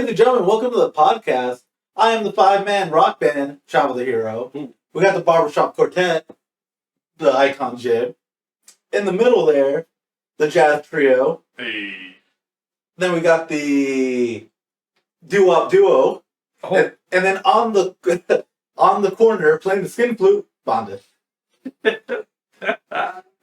ladies and gentlemen, welcome to the podcast. I am the five-man rock band, Chavo the Hero. We got the barbershop quartet, the Icon Jib. In the middle there, the jazz trio. Hey. Then we got the doo-wop duo. Oh. And then on the on the corner, playing the skin flute, Bonda. The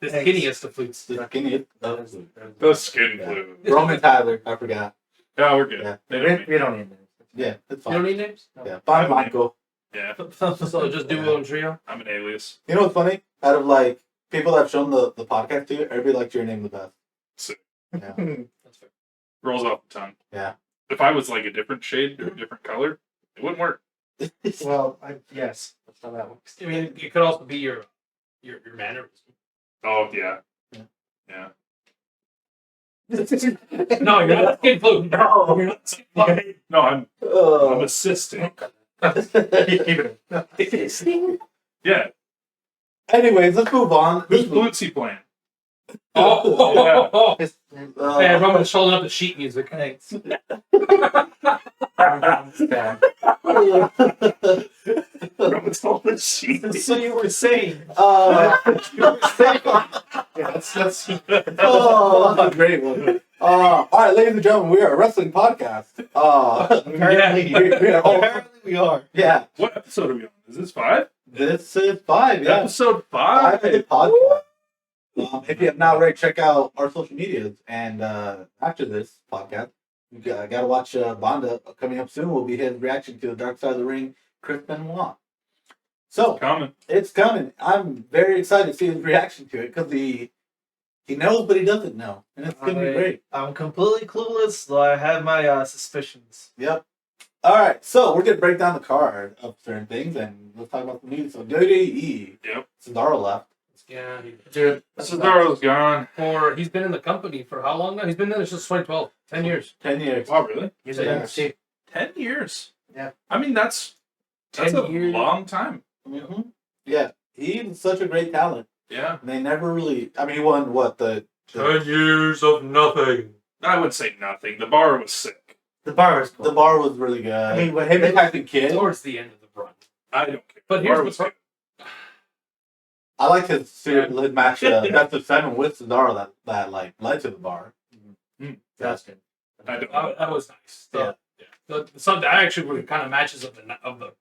skinniest of flutes. The skinny, The skin flute. Roman Tyler, I forgot. Yeah, we're good. Yeah. We don't need names. Yeah, it's You fine. don't need names? Yeah, Bon Michael. Yeah, So just duo and trio? I'm an alias. You know what's funny? Out of like people I've shown the podcast to, everybody likes your name the best. Sick. Yeah. That's fair. Rolls off the tongue. Yeah. If I was like a different shade or a different color, it wouldn't work. Well, yes. That's how that works. I mean, it could also be your mannerism. Oh, yeah. Yeah. Yeah. No, you're not skin flute. No. You're not skin flute. No, I'm Oh. assisting. Keep it. Yeah. Anyways, let's move on. Whose flute's he playing? Oh. Uh, Man, Roman's holding up the sheet music. Thanks. Roman's holding the sheet. So you were saying. that's a great one. All right, ladies and gentlemen, we are a wrestling podcast. Apparently we are. Yeah, What episode are we on? Is this 5? this is 5. Yeah, Episode 5 5? of the podcast. If you have not already, check out our social medias. And after this podcast, you got to watch Bonda. Coming up soon will be his reaction to the Dark Side of the Ring, Chris Benoit. So, Coming. it's coming. I'm very excited to see his reaction to it because he knows, but he doesn't know. And it's going to be great. I'm completely clueless, though I have my suspicions. Yep. All right, so we're going to break down the card of certain things, and let's talk about the news. So, WWE. Yep. Cesaro left. Yeah. Dude, Cesaro's gone. He's been in the company for how long now? He's been there since 2012. 10 years. 10 years. Oh, really? He's Yeah. a 10 years? Yeah. I mean, that's 10 a years. long time. Mm-hmm. Yeah, he's such a great talent. Yeah. And they never really. I mean, he won what the 10 years of nothing. I would say nothing. The bar was sick. The bar was cool. the bar was really good. I mean, when him they- and Captain Kid. Towards the end of the run. I don't care. But The here's bar the was pro- good. I like his match, Best of 7 with Cesaro that like led to the bar. That's good. I don't. That was nice. Something that actually were kind of matches of the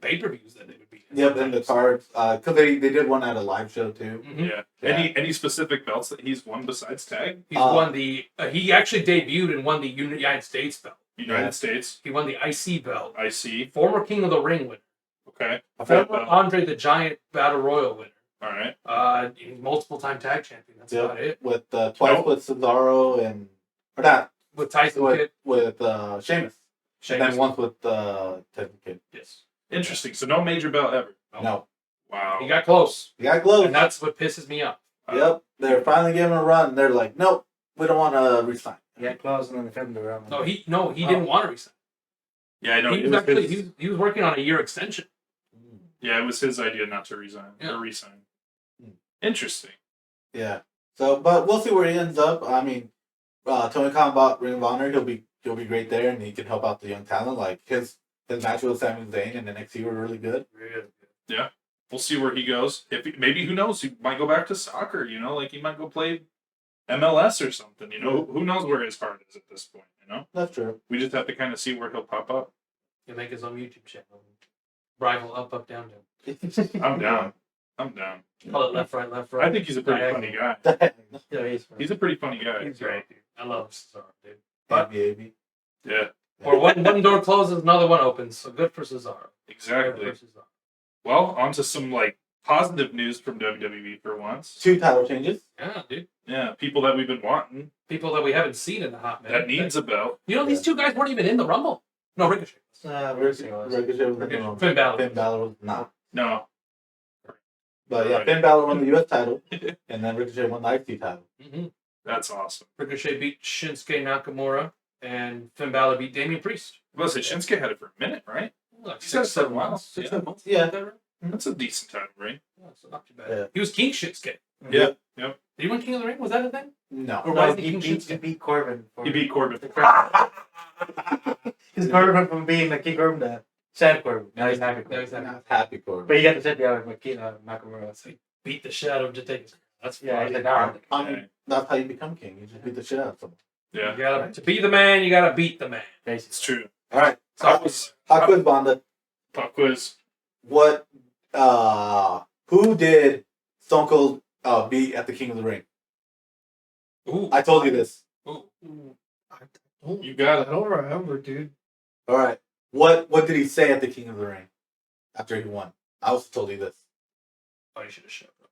pay-per-views that they would be in. Yep, and the cards because they did one at a live show too. Mhm. Yeah. Yeah. Any specific belts that he's won besides tag? He's won the. He actually debuted and won the United States belt. United Yeah. States. He won the IC belt. I see. Former King of the Ring winner. Okay. Former Andre the Giant Battle Royal winner. All right. He's multiple-time tag champion. That's Yep. about it. With twice with Cesaro and or not With Tyson Kidd. with Sheamus. And then Sheamus. once with Tyson Kid. Yes. Interesting. So no major belt ever. No, Wow. He got close, he got close. and that's what pisses me off. Yep, they're finally giving him a run. They're like, nope, we don't want to resign. Yeah, close and then the film around. No, he didn't want to resign. Yeah, I know. He It was was actually his, he was working on a year extension. yeah, it was his idea not to resign Yeah. or resign. Hmm. Interesting. Yeah. So, but we'll see where he ends up. I mean, Tony Khan bought Ring of Honor. He'll be great there, and he can help out the young talent. Like his match with Sami Zayn and NXT were really good. Yeah. We'll see where he goes. Maybe who knows? He might go back to soccer. You know, like he might go play MLS or something. You know, who knows where his heart is at this point? You know, That's true. we just have to kind of see where he'll pop up. He'll make his own YouTube channel. Rival up, up, down, down. I'm down. I'm down. Call it left, right, left, right. I think he's a pretty funny guy. Yeah, He's a pretty funny guy. He's great, dude. I love Cesaro, dude. Baby. Yeah, Or one door closes, another one opens. So good for Cesaro. Good exactly. for Cesaro. Well, on to some like positive news from WWE for once. 2 title changes. Yeah, dude. Yeah, people that we've been wanting People that we haven't seen in a hot minute. that needs a belt. You know, these two guys weren't even in the Rumble. No, Ricochet. Ricochet was in the room. Finn Balor. Finn Balor was not. No, But yeah, Finn Balor won the U.S. title, and then Ricochet won the IC title. Mm-hmm. that's awesome. Ricochet beat Shinsuke Nakamura, and Finn Balor beat Damian Priest. Well, say Shinsuke had it for a minute, right? Like He's had it 6, for a 7 while. months. 6, Yeah. 7 months. Yeah. Is that right? That's a decent title, right? Yeah, so not too bad. Yeah. He was King Shinsuke. Yeah. Did he win King of the Ring? Was that a thing? No. Or why No, is he he King beat, Shinsuke? he beat Corbin. He beat Corbin. His Corbin went from being like King Corbin to sad Corbin. Now he's happy. Now he's happy. Not happy for But he got to sit down with Nakamura. So he beat the shit out of him to take his. That's Yeah, fine. he's like, nah. I mean, that's how you become king. You just beat the shit out of someone. Yeah, You gotta to be the man. You gotta beat the man. it's true. All right. So That was How quiz, Bonda? pop quiz. What? Who did Stone Cold beat at the King of the Ring? ooh, I told you this. ooh. You got I it. don't remember, dude. All right. What did he say at the King of the Ring after he won? I also told you this. Oh, you should have shut up.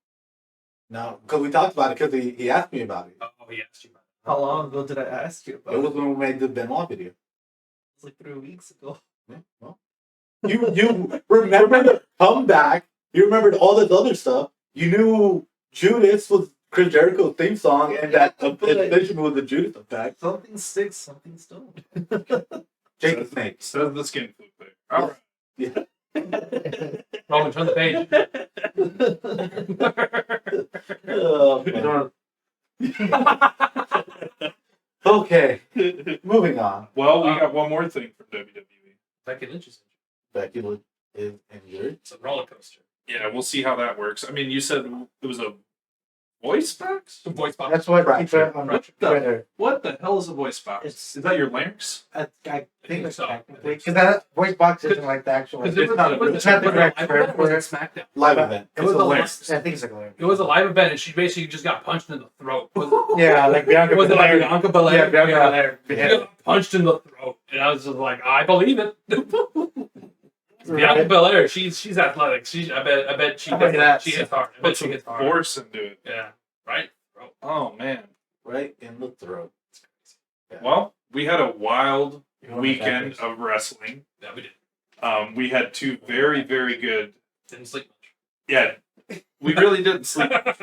No, because we talked about it because he asked me about it. Oh, he asked you about it. How long ago did I ask you about It was when we made the Benoit video. It was like 3 weeks ago. Yeah, well. You remembered the comeback. You remembered all this other stuff. You knew Judas was Chris Jericho's theme song, and that addition was the Judas effect. Something sticks, something don't. Jake the Snake. Says the skin flute thing. All right. Yeah. Roman, turn the page. Oh, man. Okay, moving on. Well, we got one more thing from WWE. Becky Lynch is Becky Lynch is injured. It's a roller coaster. Yeah, we'll see how that works. I mean, you said it was a voice box? The voice box. That's what Fracture. people on What the- Twitter. What the hell is a voice box? It's- Is that your larynx? I think so. technically. Because that voice box isn't like the actual. Because It's not a- was not the a correct live term event or was for it it. SmackDown? Live event. It was It's a a larynx. I think it's like a It was a live event, and she basically just got punched in the throat. Yeah, like Bianca Was it like Belair. Bianca Belair? Yeah, Bianca Yeah. Belair. She Yeah. got punched in the throat, and I was just like, I believe it. Bianca Belair, she's athletic. I bet she Look at that. hits hard. I bet Put she some hits hard. force into it. Yeah, right. Throat. Oh, man. right in the throat. Well, we had a wild You know what weekend that of wrestling. Yeah, we did. We had two very, very good. Didn't sleep Yeah, we really didn't sleep. much.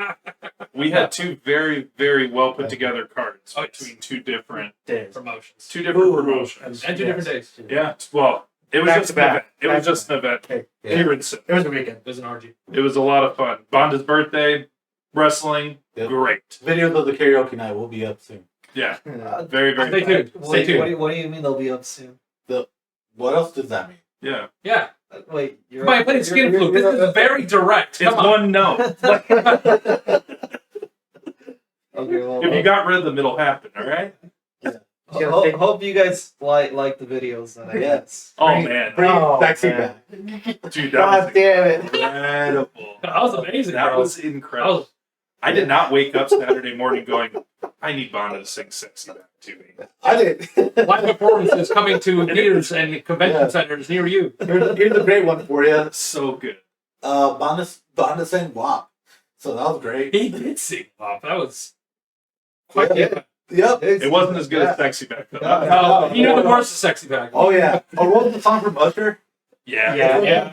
We had two very, very well put together cards Oh, yes. between two different Promotions. promotions. And 2 different days. Yeah, well, it was Back just to an back. event. It was Back to just an event. Okay. Yeah. Here in Sim. It was a weekend. There's an RG. It was a lot of fun. Bonda's birthday, wrestling, Yep. great. Videos of the karaoke night will be up soon. Yeah, Uh, very, very Stay fun. tuned. Stay tuned. What do you mean they'll be up soon? What else does that mean? Yeah, Yeah. Wait, you're Come on, playing skin flute. This is very direct. it's Come on. one no. Okay, well, If you got rid of the middle happen, all right? hope you guys like the videos. Then, I Yeah. guess. Oh Bring- man, Bring Oh, sexy man. back. dude, God that damn it! was incredible. That was amazing. That bro. was That incredible. was I did not wake up Saturday morning going, I need Bonda to sing sexy back to me. I did. live performances coming to theaters and convention Yeah. centers near you. Here's a great one for you. So good. Bonda sang WAP. So that was great. He did sing off. That was quite Yeah. the Yep. It wasn't as good as sexy back though. Yeah. No, he knew the words of sexy back. Oh yeah. Or what was the song from Usher? Yeah. Yeah.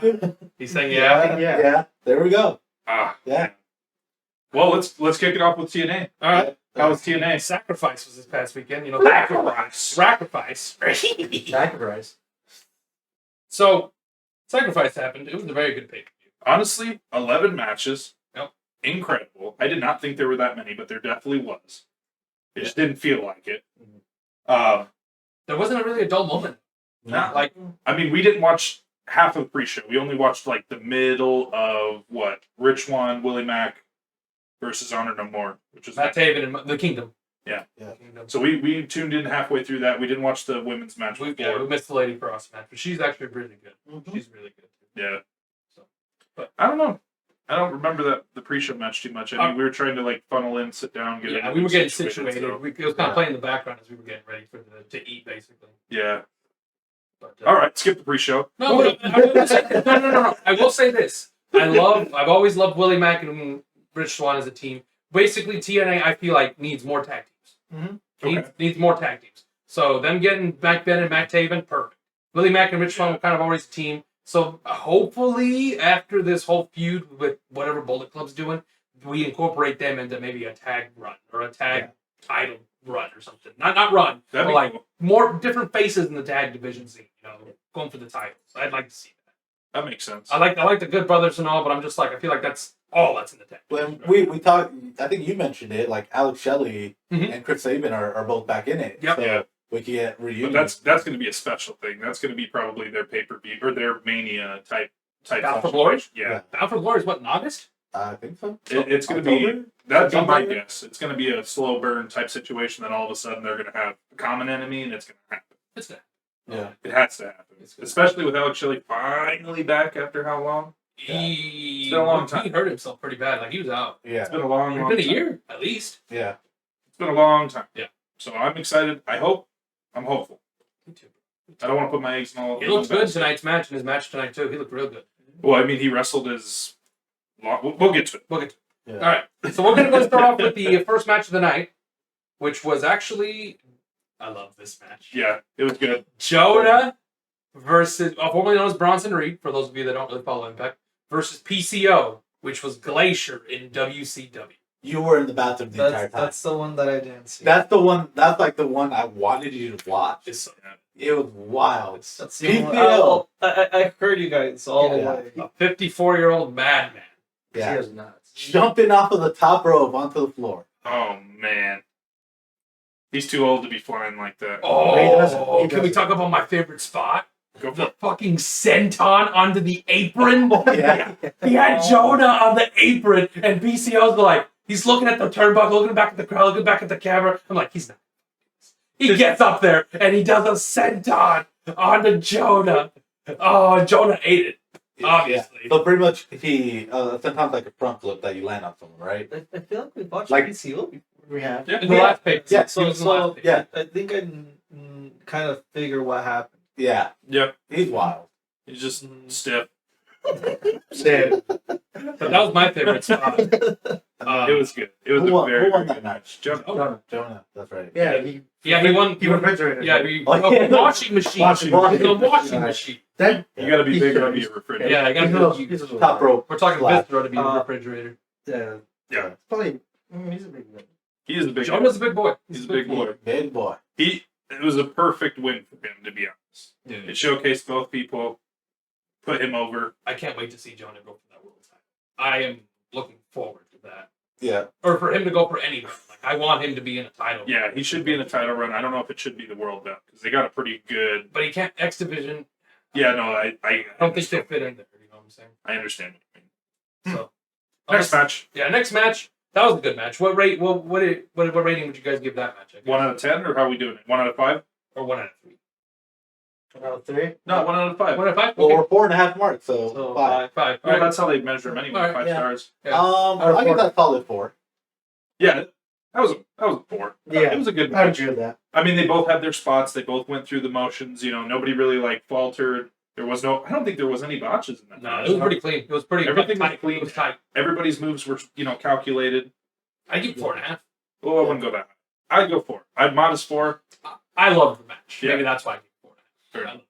He sang yeah. Yeah. There we go. Ah. Yeah. Well, let's kick it off with TNA. All right. How was TNA? Sacrifice was this past weekend. You know, Sacrifice. Sacrifice. Sacrifice. So, Sacrifice happened. It was a very good pay-per-view. Honestly, 11 matches. Yep. Incredible. I did not think there were that many, but there definitely was. It just didn't feel like it. There wasn't really a dull moment. Not Like, I mean, we didn't watch half of the pre-show. We only watched like the middle of what Rich Swann, Willie Mack versus Honor No More, which is Matt Taven and the Kingdom. Yeah. Kingdom. So we tuned in halfway through that. We didn't watch the women's match We before. missed the Lady Cross match, but she's actually really good. She's really good. Yeah. So, but I don't know. I don't remember the pre-show match too much. I mean, we were trying to like funnel in, sit down, get yeah, everything we were getting situated. so- It was kind of playing in the background as we were getting ready for to eat, basically. yeah. But, All right, skip the pre-show. No, but I will say, no. I will say this. I've always loved Willie Mack and Rich Swann as a team. Basically, TNA, I feel like, needs more tag teams. Okay. Needs more tag teams. So them getting Mac Ben and Matt Taven, perfect. Willie Mack and Rich Swann were kind of always a team. So hopefully, after this whole feud with whatever Bullet Club's doing, we incorporate them into maybe a tag run or a tag title run or something. Not run, That'd but be like cool. more different faces in the tag division scene. You know, going for the titles. I'd like to see that. That makes sense. I like the Good Brothers and all, but I'm just like I feel like that's all that's in the tag. When we talked, I think you mentioned it. Like Alex Shelley Mhm. and Chris Sabin are both back in it. Yep. So Yeah. we can get But reunion. that's going to be a special thing. That's going to be probably their pay-per-view or their Mania type. Bound for Glory? Yeah. Bound for Glory is what, in August? I think so. It's going to be. October? That'd be my October? guess. It's going to be a slow burn type situation. Then all of a sudden they're going to have a common enemy, and it's going to happen. It's that. Yeah. It has to happen, It's good. especially with Alex Shelley finally back after how long? He, been a long time. He hurt himself pretty bad. Like, he was out. Yeah. It's been a long, It's long been a time. year, at least. Yeah. It's been a long time. Yeah. So I'm excited. I hope. I'm hopeful. Me too. I don't want to put my eggs in all. He looked good tonight's match, and his match tonight, too. He looked real good. Well, I mean, he wrestled his. We'll get to it. We'll get to Yeah. All right. So we're going to go start off with the first match of the night, which was actually, I love this match. Yeah, it was good. Jonah versus, formerly known as Bronson Reed, for those of you that don't really follow Impact, versus PCO, which was Glacier in WCW. You were in the bathroom the entire time. That's the one that I didn't see. That's the one. That's like the one I wanted you to watch. It's It was wild. That's the one. PCO. I heard you guys all the Yeah. way. a 54-year-old madman. Yeah. was nuts. Jumping off of the top rope onto the floor. Oh man, he's too old to be flying like that. Oh, can we talk about my favorite spot? Go for The it. fucking senton onto the apron. Yeah. He had Jonah on the apron, and PCO's like, he's looking at the turnbuckle, looking back at the crowd, looking back at the camera. I'm like, he's not. He gets up there, and he does a senton onto Jonah. Oh, Jonah ate it, obviously. So pretty much he sometimes like a front flip that you land on someone, right? I feel like we watched Like- PCO before. We have. Yeah. In the last page. Yeah, He was in the last page. Yeah. I think I kind of figure what happened. Yeah. Yep. He's wild. He's just stiff. But that was my favorite spot. It was good. It was Who a won, very who won very that good match? Jonah. Jonah. That's right. Yeah, Yeah, he won. He refrigerated. Yeah, it. he, Oh, yeah. a washing machine. Washing It was machine. a washing Right. machine. That You got to be He's bigger good. to be a refrigerator. Yeah, I he's a got little- to. he's a little- Top rope. We're talking Slap. Vistro to be a Uh, refrigerator. Yeah, Yeah. probably. He's a big guy. He is a big. Jonah's a big boy. He's a big boy. Big boy. It was a perfect win for him, to be honest. Dude, It showcased both people, put him over. I can't wait to see Jonah go for that world title. I am looking forward to that. Yeah. Or for him to go for anything. Like, I want him to be in a title. Yeah, he should be in a title run. I don't know if it should be the world belt because they got a pretty good. But he can't. X Division. Yeah, no, I I don't think they fit in there. You know what I'm saying? I understand what you mean. So Next match, Yeah, next match. That was a good match. What rate? What rating would you guys give that match? I guess? 1 out of 10, or how are we doing it? 1 out of 5? Or 1 out of 3? 1 out of 3. No, 1 out of 5. 1 out of 5. Well, Okay. we're 4.5 marks, so, So 5. 5. Well, All right. that's how they measure them anyway. All right, 5 yeah. stars. Yeah. Out of I give 4. that solid 4. Yeah, that was a 4. Yeah. It was a good I would match. agree with that. I mean, they both had their spots. They both went through the motions. You know, nobody really like faltered. There was no. I don't think there was any botches in that. No, match. it was pretty clean. It was pretty. Everything was tight. clean. It was tight. Everybody's moves were, calculated. I give it 4.5. Oh, I wouldn't go that high. I'd go 4. I'd modest 4. I love the match. Yeah. Maybe that's why I give it 4.5. Fair I enough. love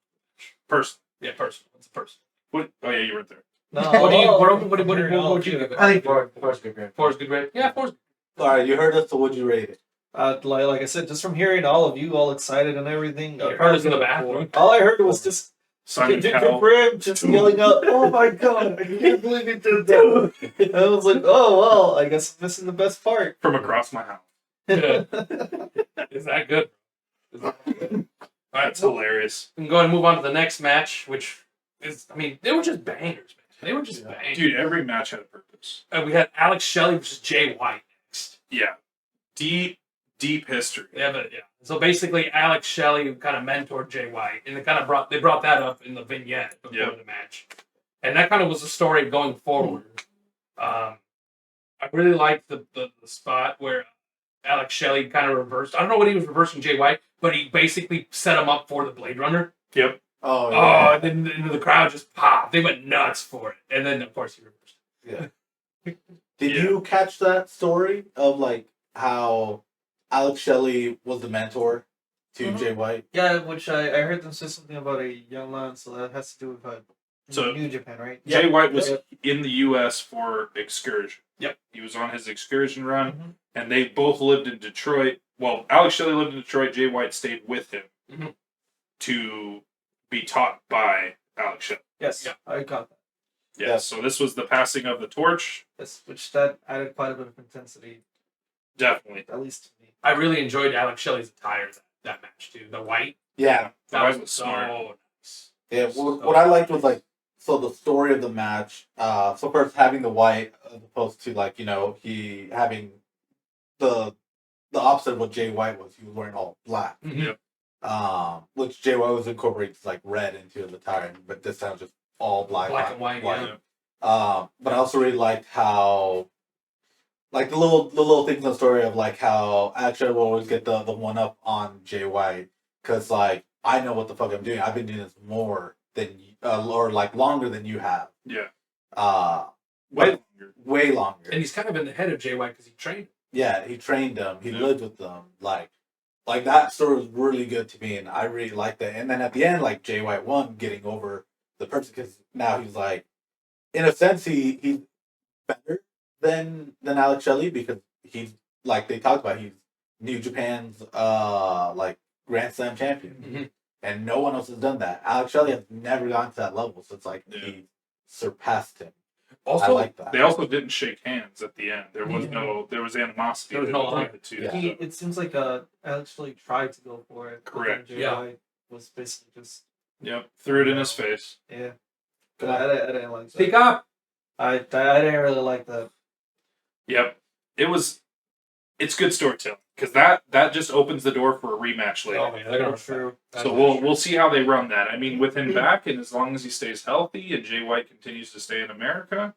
Person. Yeah, personal. It's a personal. What? Oh yeah, you weren't there. No, What do you? oh, What would you give it? I think 4 is good grade. 4 is good grade. Yeah, 4 is. All right, you heard us, so what'd you rate it? like I said, just from hearing all of you all excited and everything, You heard us in the bathroom. all I heard was just Simon Cowell. Brim just yelling out, "Oh my god, I can't believe it did that!" I was like, "Oh well, I guess I'm missing the best part." From across my house. Yeah. Is that good? Is that good? All right, That's so hilarious. we can go ahead and move on to the next match, which is, I mean, they were just bangers, man. They were just bangers. Dude, every match had a purpose. And we had Alex Shelley versus Jay White next. Yeah. Deep history. Yeah, but yeah. So basically, Alex Shelley kind of mentored Jay White, and they brought that up in the vignette before Yep. the match, and that kind of was the story going forward. I really liked the spot where Alex Shelley kind of reversed. I don't know what he was reversing Jay White, but he basically set him up for the Blade Runner. Yep. Oh, Oh, yeah. and then the crowd just popped. They went nuts for it, and then of course he reversed. Did Yeah. you catch that story of like how Alex Shelley was the mentor to Mhm. Jay White? Yeah, which I heard them say something about a young man, so that has to do with So- New Japan, right? Jay White was Yep. in the U.S. for excursion. Yep. He was on his excursion run, Mhm. and they both lived in Detroit. Well, Alex Shelley lived in Detroit. Jay White stayed with him Mhm. to be taught by Alex Shelley. Yes, Yeah. I got that. Yeah. Yeah. So this was the passing of the torch. Yes, which that added quite a bit of intensity, Definitely. at least to me. I really enjoyed Alex Shelley's attire that match too. The white. Yeah. The That white was smart. so nice. Yeah, what I liked was like so the story of the match. So first having the white as opposed to like he having the opposite of what Jay White was. He was wearing all black. Mhm. Yep. Which Jay White was incorporating like red into his attire, but this time just all black, Black and white, yeah. But I also really liked how like the little things in the story of like how actually will always get the one up on Jay White because like I know what the fuck I'm doing. I've been doing this more than or like longer than you have. Yeah. Way longer. way longer. And he's kind of in the head of Jay White because he trained. Yeah, he trained them. He Yeah. lived with them. Like that story was really good to me, and I really liked that. And then at the end, like Jay White won, getting over the person because now he's like, in a sense, he's better than Alex Shelley because he's like they talked about he's New Japan's like Grand Slam champion, Mhm. and no one else has done that. Alex Shelley has never gone to that level, so it's like Yeah. he surpassed him. I Also, like that. They also didn't shake hands at the end. There was Yeah. there was animosity There was between no honor. the two. Yeah. He, it seems like actually tried to go for it. but then Correct. Jay Yeah. White was basically just Yep. Threw it in his face. yeah. Good. I didn't like that. speak up. I didn't really like that. Yep. It's good storytelling because that just opens the door for a rematch later. Oh, yeah, they're gonna True. So we'll see how they run that. I mean, with him back, and as long as he stays healthy, and Jay White continues to stay in America,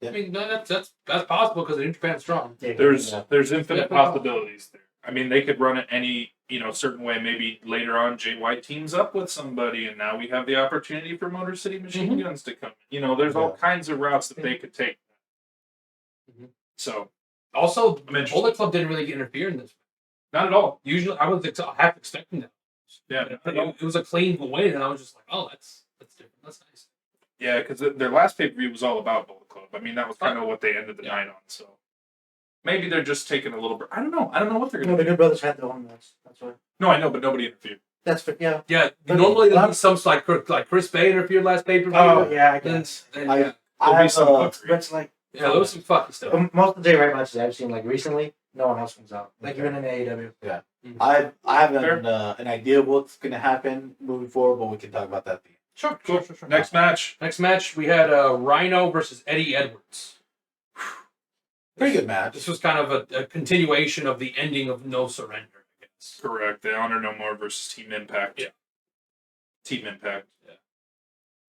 I mean, no, that's possible because New Japan's strong. there's infinite Yeah. possibilities there. I mean, they could run it any certain way. Maybe later on, Jay White teams up with somebody, and now we have the opportunity for Motor City Machine Guns to come. There's all kinds of routes that they could take. Mhm. So Also, I'm interested. Bullet Club didn't really interfere in this. not at all. Usually, I was half expecting that. Yeah. It was a clean win, and I was just like, oh, that's different. That's nice. Yeah, because their last pay per view was all about Bullet Club. I mean, that was kind of what they ended the night on. So maybe they're just taking a little bit. I don't know. I don't know what they're No, gonna the do. Good Brothers had their own match. That's why. No, I know, but nobody interfered. That's for, yeah. Yeah, But- normally there'll be some like Chris Bay interfered last pay per view. Oh yeah, I Then, guess. then, I- yeah, I There'll be have some fuckery. But it's like there was some fucky stuff. most of the Jay White matches I've seen like recently, no one else comes out. Like even in AEW. I have Fair. an idea of what's gonna happen moving forward, but we can talk about that. Sure, Cool. sure. Next match. Next match, we had Rhino versus Eddie Edwards. Pretty good match. This was kind of a continuation of the ending of No Surrender, I guess. Correct. The Honor No More versus Team Impact. Yeah. Team Impact.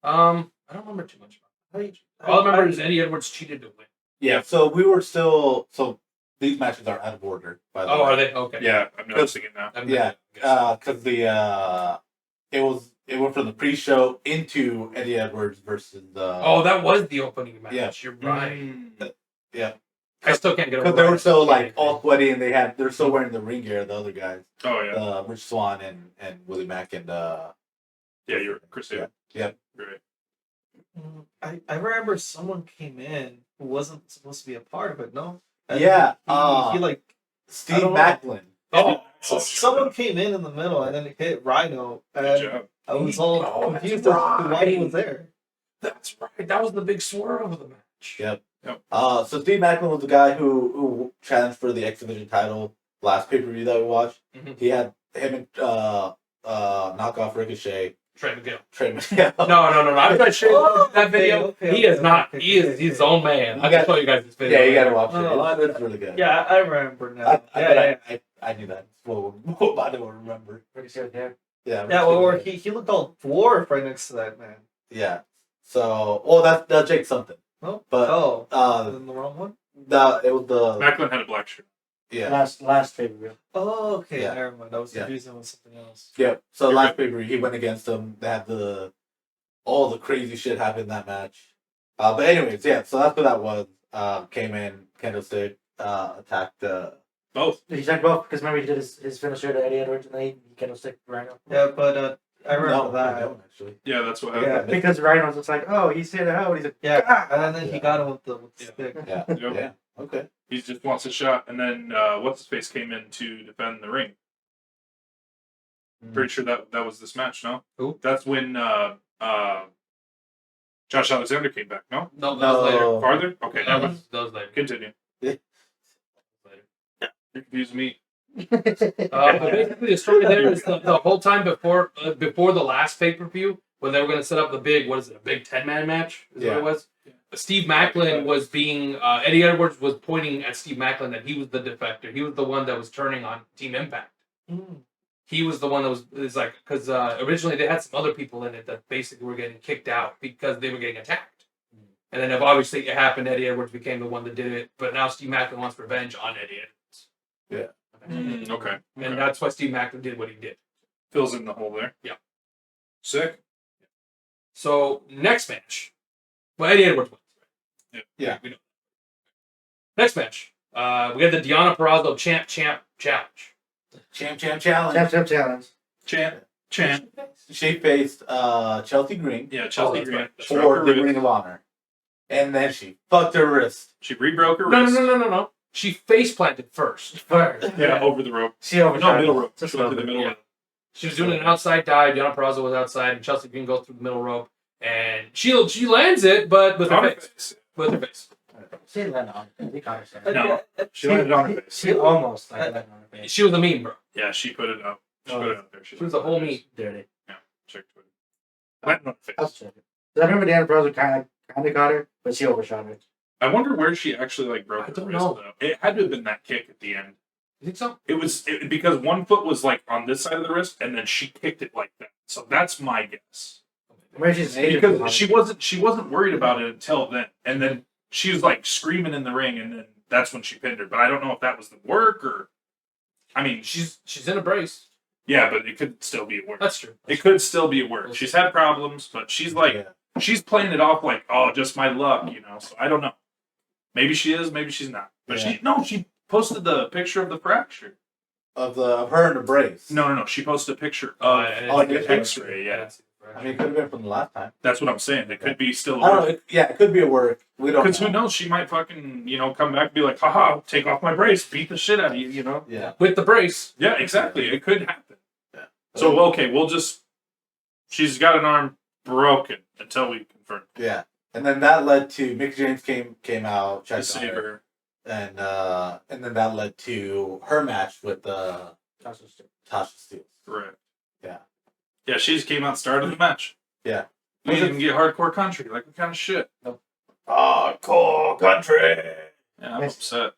I don't remember too much about it. All I remember is Eddie Edwards cheated to win. Yeah. So we were still these matches are out of order. By the Oh, way. are they? Okay. Yeah, I'm noticing it now. Yeah. Because it went from the pre-show into Eddie Edwards versus the. Oh, that was the opening match. Yeah. You're right. Mm. Yeah. I still can't get over Because they were Rhino so cheating. like all sweaty and they're still wearing the ring gear. The other guys, Oh yeah. Rich Swann and Willie Mack and Yeah, you're Chris. Yeah. Yep. Right. I remember someone came in who wasn't supposed to be a part of it. No. Yeah, He like Steve don't know. Macklin. Oh, someone came in the middle and then it hit Rhino Good and job. I was all Oh, that's confused as to why he right. was there. that's right. That was the big swerve of the match. Yep. Yep. So Steve Macklin was the guy who challenged for the X Division title last pay per view that we watched. Mhm. He had him and knock off Ricochet. Trey McGill. Trey McGill. No. I'm not sure Oh, that video. okay, He is okay, not. okay, He is. okay, He's his okay. own man. You I gotta- can show you guys this video. Yeah, you gotta watch Oh, it. It's really good. Yeah, I remember now. I knew that. Well, I don't remember. Ricochet with hair. Yeah. Yeah, or he looked all dwarf right next to that man. Yeah. So, well, that's Jake something. Oh, But oh, in the wrong one. it was the Macklin had a black shirt. yeah. Last pay-per-view. Oh, okay, Yeah. never mind. I was Yeah. confusing with something else. Yeah. So last paper he went against him. They had all the crazy shit happened in that match. But anyways, yeah. So that's what that was. Came in, candlestick, attacked. Both. He checked both because remember he did his finisher to Eddie Edwards and then he candlestick Rhino. Yeah, but I remember no, that. I don't actually. Yeah, that's what Yeah. happened. Because Rhino was just like, oh, he's here to help. He's like, Yeah, and then he Yeah. got him with the Yeah. stick. Yeah. Yep. Yeah. Okay. He just wants a shot, and then what's his face came in to defend the ring. Pretty sure that was this match. No. Who? That's when Josh Alexander came back. No, No, that was later. No. farther. Okay, That was later. continue. You confuse me. But basically, the story there is the whole time before the last pay-per-view, when they were going to set up the big, what is it, a big 10-man match is what Yeah. it was. Steve Macklin was being, Eddie Edwards was pointing at Steve Macklin that he was the defector. He was the one that was turning on Team Impact. He was the one that was like, because originally they had some other people in it that basically were getting kicked out because they were getting attacked. And then obviously it happened, Eddie Edwards became the one that did it, but now Steve Macklin wants revenge on Eddie Edwards. Okay. And that's why Steve Macklin did what he did. Fills in the hole there. Yeah. Sick. So next match, well, Eddie Edwards wins. Yeah. We know. Next match, we got the Deonna Purrazzo Champ Challenge. Champ challenge. Challenge. Champ. She faced Chelsea Green Yeah, Chelsea that's Green. right. Broke for her the wrist. Ring of Honor, and then she fucked her wrist. She re-broke her No. wrist. She face planted first. Yeah, over the rope. She overshot. No, middle rope. Just She a went little through the bit. middle rope. She was doing an outside dive. Deonna Purrazzo was outside, and Chelsea Green goes through the middle rope, and she lands it, but with On her her face. face. With her face. She landed on it. He caught her. No, she landed on her face. She almost landed on her face. She was a meme, bro. Yeah, she put it up. She put it up there. She was a whole meme. Dirty. Check Twitter. Landed on her I'll face. check it. I remember Dan Browser kind of caught her, but she overshot her. I wonder where she actually like broke I her don't wrist know. though. It had to have been that kick at the end. You think so? It was because one foot was like on this side of the wrist, and then she kicked it like that. So that's my guess. Maybe she's Because she wasn't worried about it until then, and then she was like screaming in the ring, and then that's when she pinned her. But I don't know if that was the work or, I mean, She's in a brace. yeah, but it could still be at work. That's true. It could still be at work. She's had problems, but she's like Yeah. she's playing it off like, oh, just my luck, you know. So I don't know. Maybe she is, maybe she's not. But she posted the picture of the fracture. of her in the brace. No. She posted a picture Oh, of I like the an X-ray. Yeah, I mean, it could have been from the last time. that's what I'm saying. It could be still. I don't know. It could be a work. We don't. Because know. who knows? She might fucking come back and be like, haha, take off my brace, beat the shit out of you. You know? Yeah. With the brace. Yeah, exactly. It could happen. Yeah. So okay, she's got an arm broken until we confirm. Yeah. And then that led to Mick James came out, To checked on save her, her. and then that led to her match with Tasha Steele. Correct. Yeah. Yeah, she just came out and started the match. Yeah. We didn't even get hardcore country. Like, what kind of shit? Hardcore country. Yeah, I'm upset.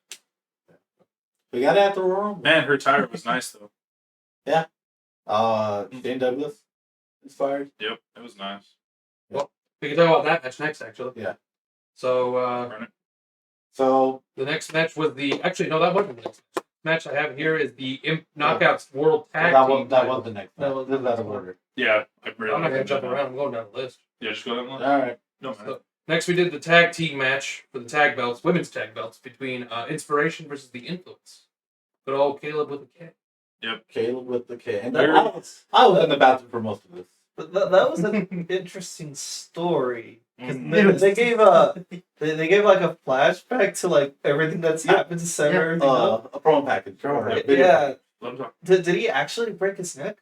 We got it at the Royal Rumble. Man, her tire was nice though. Shane Douglas inspired. Yep, it was nice. We can talk about that match next, actually. Yeah. So, Run it. So the next match was actually, no, that wasn't the next match. I have here is the Knockouts World Tag that Team. was the next. That one. was This the is out next of one. order. Yeah, I really. I'm not going to jump around. I'm going down the list. Yeah, just go down the All line. right. No man. So, next, we did the tag team match for the tag belts, women's tag belts, between Inspiration versus the Influence. Good old Caleb with a K. Caleb with the K. And Very- I was in the bathroom for most of this. But that was an interesting story. 'Cause Mhm. they gave they gave like a flashback to like everything that's happened to set everything up. A promo package. Yeah. Let him talk. Did he actually break his neck?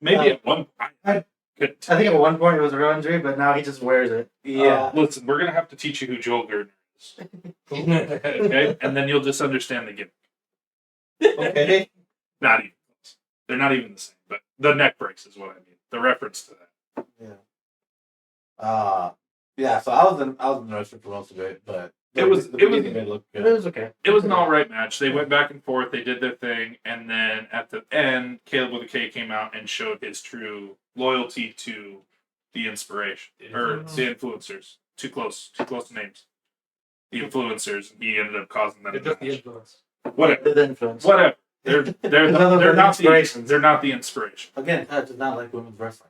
Maybe at one. I couldn't I think at one point it was a real injury, but now he just wears it. Yeah. Listen, we're gonna have to teach you who Joel Gardner is. Okay, and then you'll just understand the gimmick. Okay. Not even close. They're not even the same. But the neck breaks is what I mean. The reference to that. Yeah. So I was in the restaurant for most of it, but It was- the it was- beginning looked It good. was okay. It was an all right match. They went back and forth. They did their thing, and then at the end, Caleb with a K came out and showed his true loyalty to the inspiration or the influencers. Too close to names. The influencers. And he ended up causing them. They're to just the match. Influence. Whatever. The influence. Whatever. They're They're not the inspirations. they're not the inspiration. Again, Pat does not like women's wrestling.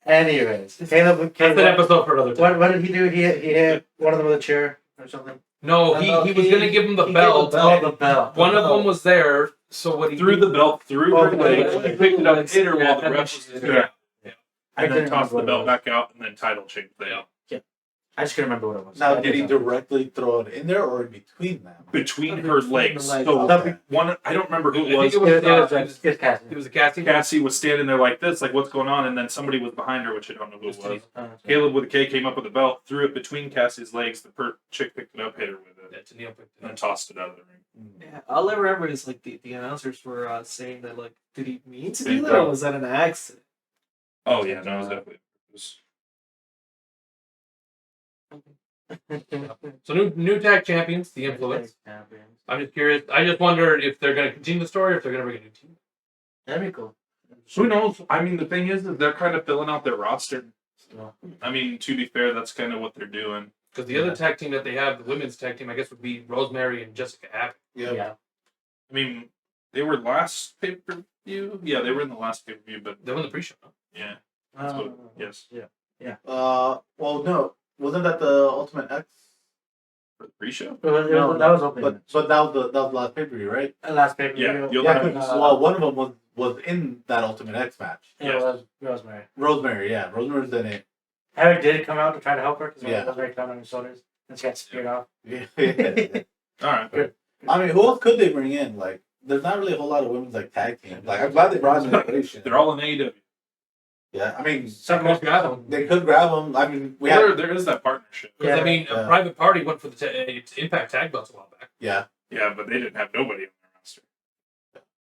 Anyways, Caleb with K. That's an episode for another time. What did he do? He hit one of them with a chair or something. No, No, he was he- going to give him the he belt. gave the belt. Oh, the belt. One of them was there, so what he Threw the belt through Oh, her legs, okay. picked it up, hit her while the Yeah, ref was yeah. there, I and then couldn't tossed the remember what belt it was. back out, and then title change. There. Yeah. I just couldn't remember what it was. Now, I did he think so. directly throw it in there or in between them? Between Between her the legs. legs. So Okay. one, I don't remember who I it think was. it was, It was Cassie. It was a Cassie. Cassie was standing there like this, like what's going on, and then somebody was behind her, which I don't know who it was. Caleb with a K came up with a belt, threw it between Cassie's legs. The chick picked it up, hit her with it, Yeah, Tennille picked it and then up. tossed it out of the ring. Yeah, all I remember is like the announcers were saying that like, did he mean to do Big that, or bro. was that an accident? Oh yeah, no, it was definitely. It was, So new tag champions, the Influence. I'm just curious. I just wonder if they're going to continue the story or if they're going to bring a new team. That'd be cool. who knows? I mean, the thing is that they're kind of filling out their roster. Still. I mean, to be fair, that's kind of what they're doing. Because the other tag team that they have, the women's tag team, I guess would be Rosemary and Jessica Abbott. Yep. Yeah. I mean, they were last pay per view. Yeah, they were in the last pay per view, but They won the pre-show. Huh? yeah, that's what, yes, Well, no. Wasn't that the Ultimate X? for the pre-show. That was open. But that was the last pay-per-view, right? Last paper. Yeah, you'll Yeah, have- 'cause, well, one of them was in that Ultimate X match. It Yes. was Rosemary. Rosemary, yeah. Rosemary's in it. Harry did come out to try to help her because Yeah. Rosemary fell on her shoulders and she got speared off. Yeah. All right, Good. I mean, who else could they bring in? Like, there's not really a whole lot of women's like tag teams. Like, I'm glad they brought in Innovation. they're all in AEW. Yeah, I mean, Most grab them. they could grab them. I mean, we Well, have. there is that partnership. Because Yeah, I mean, yeah. a Private Party went for the Impact tag belts a while back. Yeah, Yeah, but they didn't have nobody on their roster.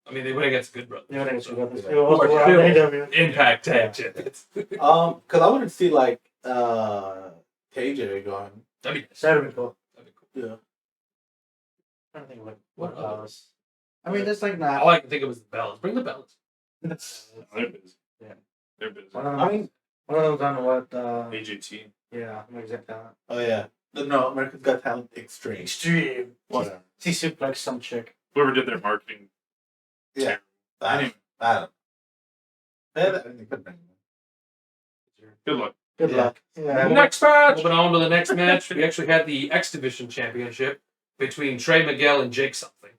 I mean, they went against Good Brothers. Yeah, I think it's So- good. It Yeah. was Or around still- AEW. Impact tag champions. because I wanted to see like KJ going. That'd be That would be cool. That'd be cool. Yeah, I don't think what What else. I mean, it's like All not. I can think of is the bells. Bring the bells. No, they're busy. Yeah. They're busy. One of I them, mean, one of them on what? AJT. Yeah, I'm exact talent. oh yeah, no, America's Got Talent Extreme. Extreme. Whatever. She suplex some chick. Whoever did their marketing. Yeah, I Anyway, don't. I think they could bring them. good luck. Good Yeah. luck. Yeah. Next match. Moving on to the next match, we actually had the X Division Championship between Trey Miguel and Jake something.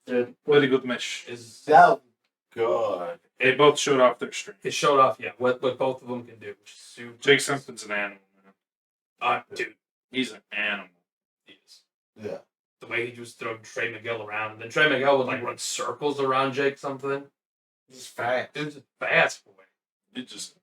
Dude. Very good match. Is That was good. They both showed off their strength. it showed off, what both of them can do. Which is super Jake Simpson's an animal, man. dude, He's an animal. he is. Yeah. The way he just threw Trey Miguel around, and then Trey Miguel would like run circles around Jake something. He's fat. Dude's a fast boy. It just.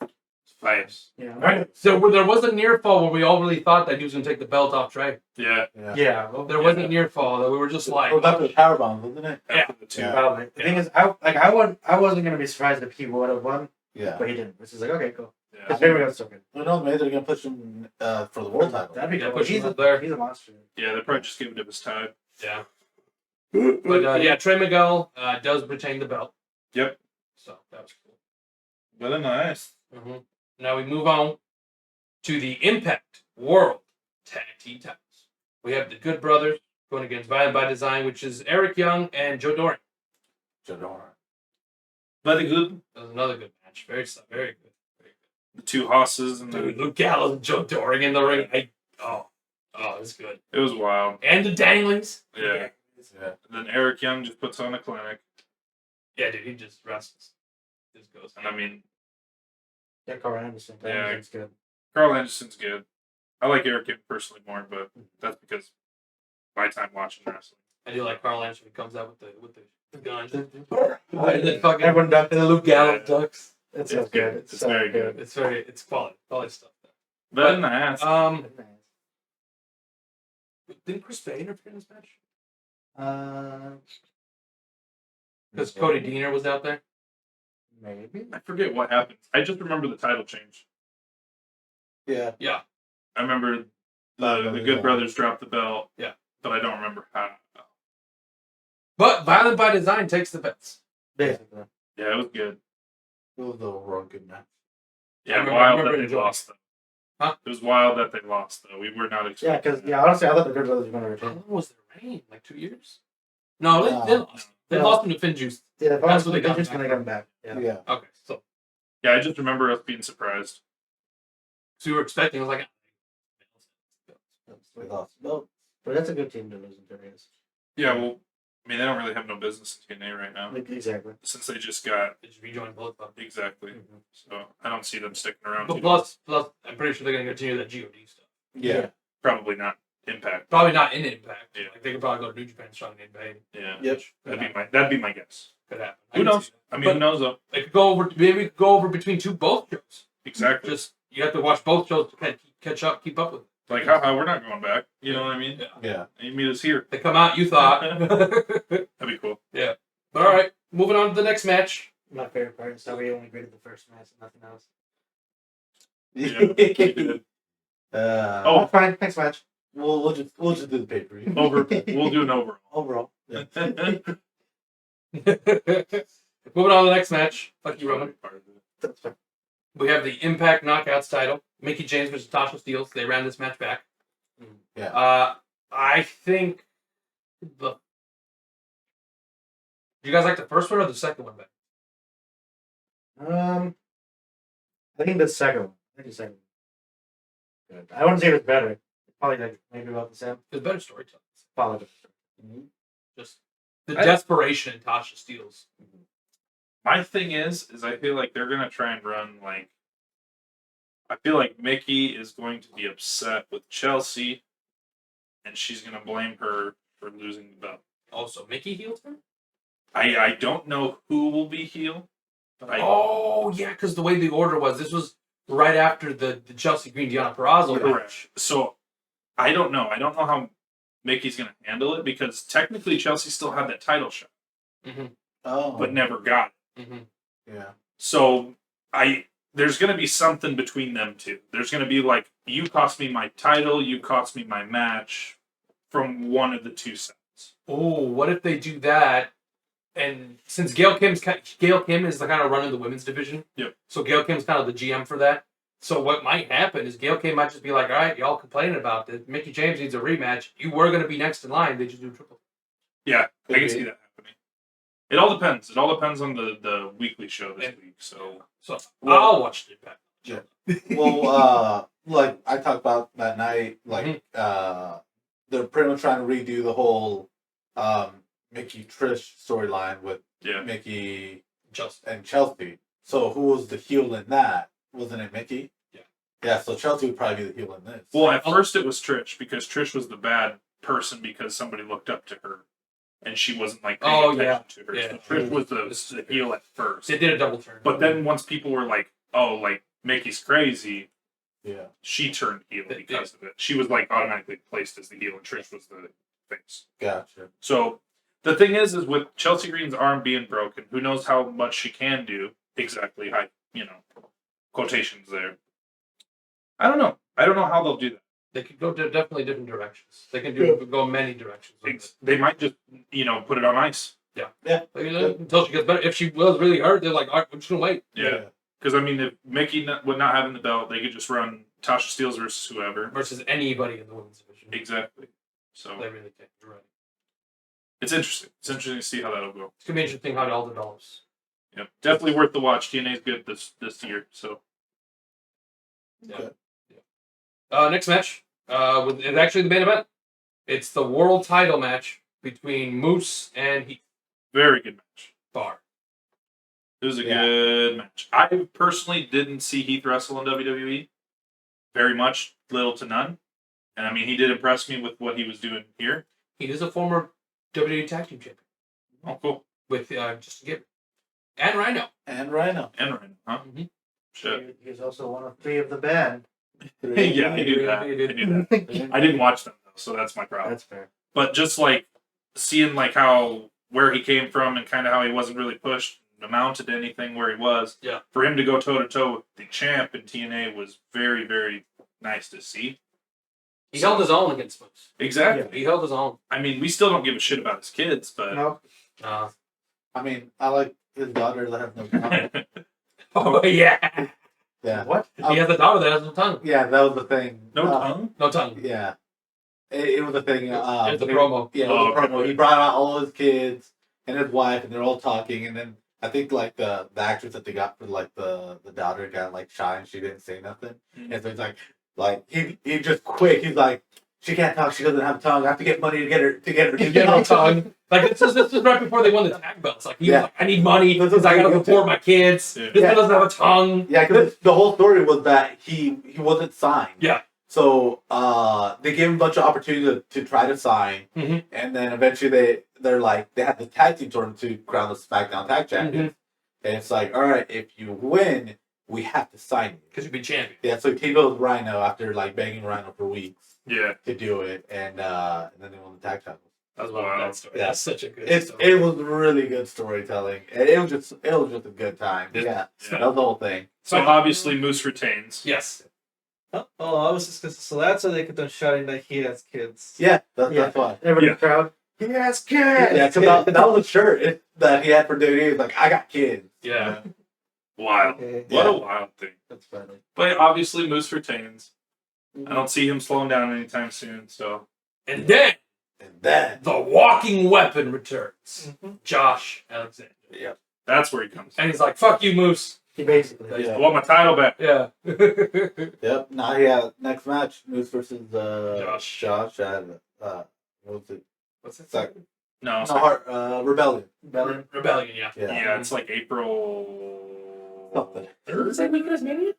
It's fast. Yeah. Right. So there was a near fall where we all really thought that he was gonna take the belt off Trey. Yeah. Yeah. Well, There was a near fall that we were just like, Oh, that was power bomb, wasn't it? Yeah. After the two. Yeah. probably. The thing is, I wasn't gonna be surprised if he would have won, Yeah. but he didn't. Which is like, okay, cool. Yeah. Because Trey Miguel's so good. Who knows? Maybe they're gonna push him for the world title. That'd be Yeah, cool. push him He's up there. He's a monster. Yeah, they're probably just giving him his time. yeah. But yeah, Trey Miguel does retain the belt. Yep. So that was cool. Very nice. Mm-hmm. Now we move on to the Impact World Tag Team titles. We have the Good Brothers going against Violent by Design, which is Eric Young and Joe Doring. Jadora. Very good. That was another good match. Very good. Very good. The two hosses and Dude, Luke Gallows and Joe Doring in the ring. Oh, it's good. it was wild. And the danglings. Yeah. Yeah. And then Eric Young just puts on a clinic. Yeah, dude, he just wrestles. Just goes. And I mean, Yeah, Carl Anderson. Yeah. He's good. Carl Anderson's good. I like Eric Young personally more, but that's because my time watching wrestling. I do like Carl Anderson. He comes out with the gun. And then fucking Everyone ducked. and then Luke Gallows Yeah. ducks. It's It's so good. good. It's so very good. It's quality stuff. Very nice. Didn't Chris Bay interfere in this match? Uh, Because Cody Deaner was out there. maybe. I forget what happened. I just remember the title change. Yeah. I remember the Good Brothers dropped the belt. Yeah. But I don't remember how. But Violent by Design takes the bets. Basically. Yeah, it was good. It was the overall good match. Yeah, I wild remember that they enjoying lost though. Huh? It was wild that they lost though. We were not Yeah, expecting. because honestly, I thought the Good Brothers were going to How retain. long was their reign? Like 2 years? No, they lost. They No. lost them to Finn Juice. Yeah, That's that's what what they got just back going to come back. Yeah. Yeah. Okay, so Yeah, I just remember us being surprised. we were expecting. I was like, We lost. No. But that's a good team to lose in 3 years. Yeah, well, I mean, they don't really have no business in TNA right now Exactly. since they just got They just rejoined Bullet Club. exactly. Mhm. So I don't see them sticking around. But too plus, I'm pretty sure they're gonna continue that God stuff. Yeah. Probably not Impact. Probably not in Impact. Yeah. Like they could probably go to New Japan strong in Impact. Yeah. Yep. That'd be my guess. Could happen. I Who can knows? see that. I mean, But- who knows though? It could go over. Maybe it could go over between both shows. Exactly. Just you have to watch both shows to kind of keep up with it. Like, haha, we're not going back. You know what I mean? Yeah. Yeah. You meet us here. They come out, you thought. That'd be cool. But all right, moving on to the next match. My favorite part is how we only graded the first match and nothing else. Yeah, we did. Oh, fine. Next match. We'll just do the pay per view. We'll do an overall. Overall. Yeah. Moving on to the next match. Fuck you, Roman. That's fine. We have the Impact Knockouts title. Mickey James versus Tasha Steelz. They ran this match back. Yeah. I think the. Do you guys like the first one or the second one better? I think the second one. I think the second one. Good. I wouldn't say it was better. Probably like maybe about the same. It's better storytelling. Probably. Just the desperation in Tasha Steelz. My thing is I feel like they're gonna try and run like. I feel like Mickey is going to be upset with Chelsea, and she's gonna blame her for losing the belt. Also, Mickey healed her? I don't know who will be heel. Oh, yeah, because the way the order was, this was right after the Chelsea Green Deanna Purrazzo match. So I don't know. I don't know how Mickey's gonna handle it because technically Chelsea still had that title shot, Oh. but never got it. Yeah. So there's going to be something between them two. There's going to be like, you cost me my title, you cost me my match from one of the two sides. Oh, what if they do that? And since Gail Kim is the kind of running the women's division, Yep. So Gail Kim's kind of the GM for that. So what might happen is Gail Kim might just be like, all right, y'all complaining about this. Mickey James needs a rematch. You were going to be next in line. They just do triple. Yeah, I can see that happening. It all depends. It all depends on the weekly show this week. So I'll watch the Impact. Well, like I talked about that night, like they're pretty much trying to redo the whole Mickey Trish storyline with Mickey and Chelsea. So who was the heel in that? Wasn't it Mickey? Yeah. Yeah, so Chelsea would probably be the heel in this. Well, at first it was Trish because Trish was the bad person because somebody looked up to her. And she wasn't like paying attention to her. Yeah. So Trish was the heel at first. They did a double turn. But then once people were like, oh, like Mickey's crazy, yeah, she turned heel because of it. She was like automatically placed as the heel and Trish was the face. Gotcha. So the thing is with Chelsea Green's arm being broken, who knows how much she can do exactly, quotations there. I don't know. I don't know how they'll do that. They could go definitely different directions. They can go many directions. They might just, put it on ice. Until she gets better. If she was really hurt, they're like, all right, we're just going to wait. Yeah. Because, if Mickey would not having the belt, they could just run Tasha Steelz versus whoever. Versus anybody in the women's division. Exactly. So they really can. You're right. It's interesting. It's interesting to see how that'll go. It's going to be interesting how it all develops. Yep. Definitely worth the watch. TNA's good this year. So. Yeah. Next match. It's actually the main event. It's the world title match between Moose and Heath. Very good match. Bar. It was a good match. I personally didn't see Heath wrestle in WWE very much, little to none. And he did impress me with what he was doing here. He is a former WWE Tag Team Champion. Oh, cool. With Justin Gabriel. And Rhino. And Rhino. Huh? Mm-hmm. Shit. He's also one of 3 of the band. Yeah, I knew that. I didn't watch them though, so that's my problem. That's fair. But just like seeing like where he came from and kind of how he wasn't really pushed, amounted to anything where he was. Yeah. For him to go toe to toe with the champ in TNA was very, very nice to see. He held his own against Moose. Exactly. He held his own. We still don't give a shit about his kids, but No. I like his daughter that has no tongue. Oh yeah. Yeah. What? He has a daughter that has no tongue. Yeah, that was the thing. no tongue. No tongue. Yeah. It was a thing. It's a promo. Yeah, it was a okay. promo. He brought out all his kids and his wife, and they're all talking. And then I think like the actress that they got for like the daughter got like shy and she didn't say nothing. Mm-hmm. And so he's like he just quick. He's like, she can't talk. She doesn't have a tongue. I have to get money to get her You get no tongue. Like this is right before they won the tag belts. Like he was Yeah. like, I need money This because is I gotta like- support my kids. Yeah. This Yeah. one doesn't have a tongue. Yeah, because the whole story was that he wasn't signed. Yeah. So they gave him a bunch of opportunities to try to sign, Mhm. and then eventually they're like they had the tag team tournament to crown the SmackDown Tag Champions, and it's like, all right, if you win, we have to sign you. Because you'd be champion. Yeah, so he teamed up with Rhino after like begging Rhino for weeks Yeah. to do it, and then they won the tag titles. That's Wow. that story. Yeah. That's such a good It story. was really good storytelling, and it was just a good time. Yeah, Yeah. that was the whole thing. So obviously Moose retains. Yes. Oh, I was just gonna. So that's how they get done shouting that he has kids. Yeah, that's Yeah. why. Everybody Yeah. in the crowd. He has kids. Yeah, because that was a shirt that he had for WWE. He was like, I got kids. Yeah. Wild. Okay. What Yeah. a wild thing. That's funny. But obviously Moose retains. I don't see him slowing down anytime soon. So And then And then, the walking weapon returns. Mhm. Josh Alexander. that's where he comes. And he's like, fuck you, Moose. He basically. Yeah. I want my title back. Yeah. yep. Now, yeah, next match, Moose versus Josh. Josh and what was it? What's it? Sorry. No, it's No, like, Rebellion. Belly. Rebellion, yeah. Yeah. yeah, it's like April Something. Is it the same weekend as Mania?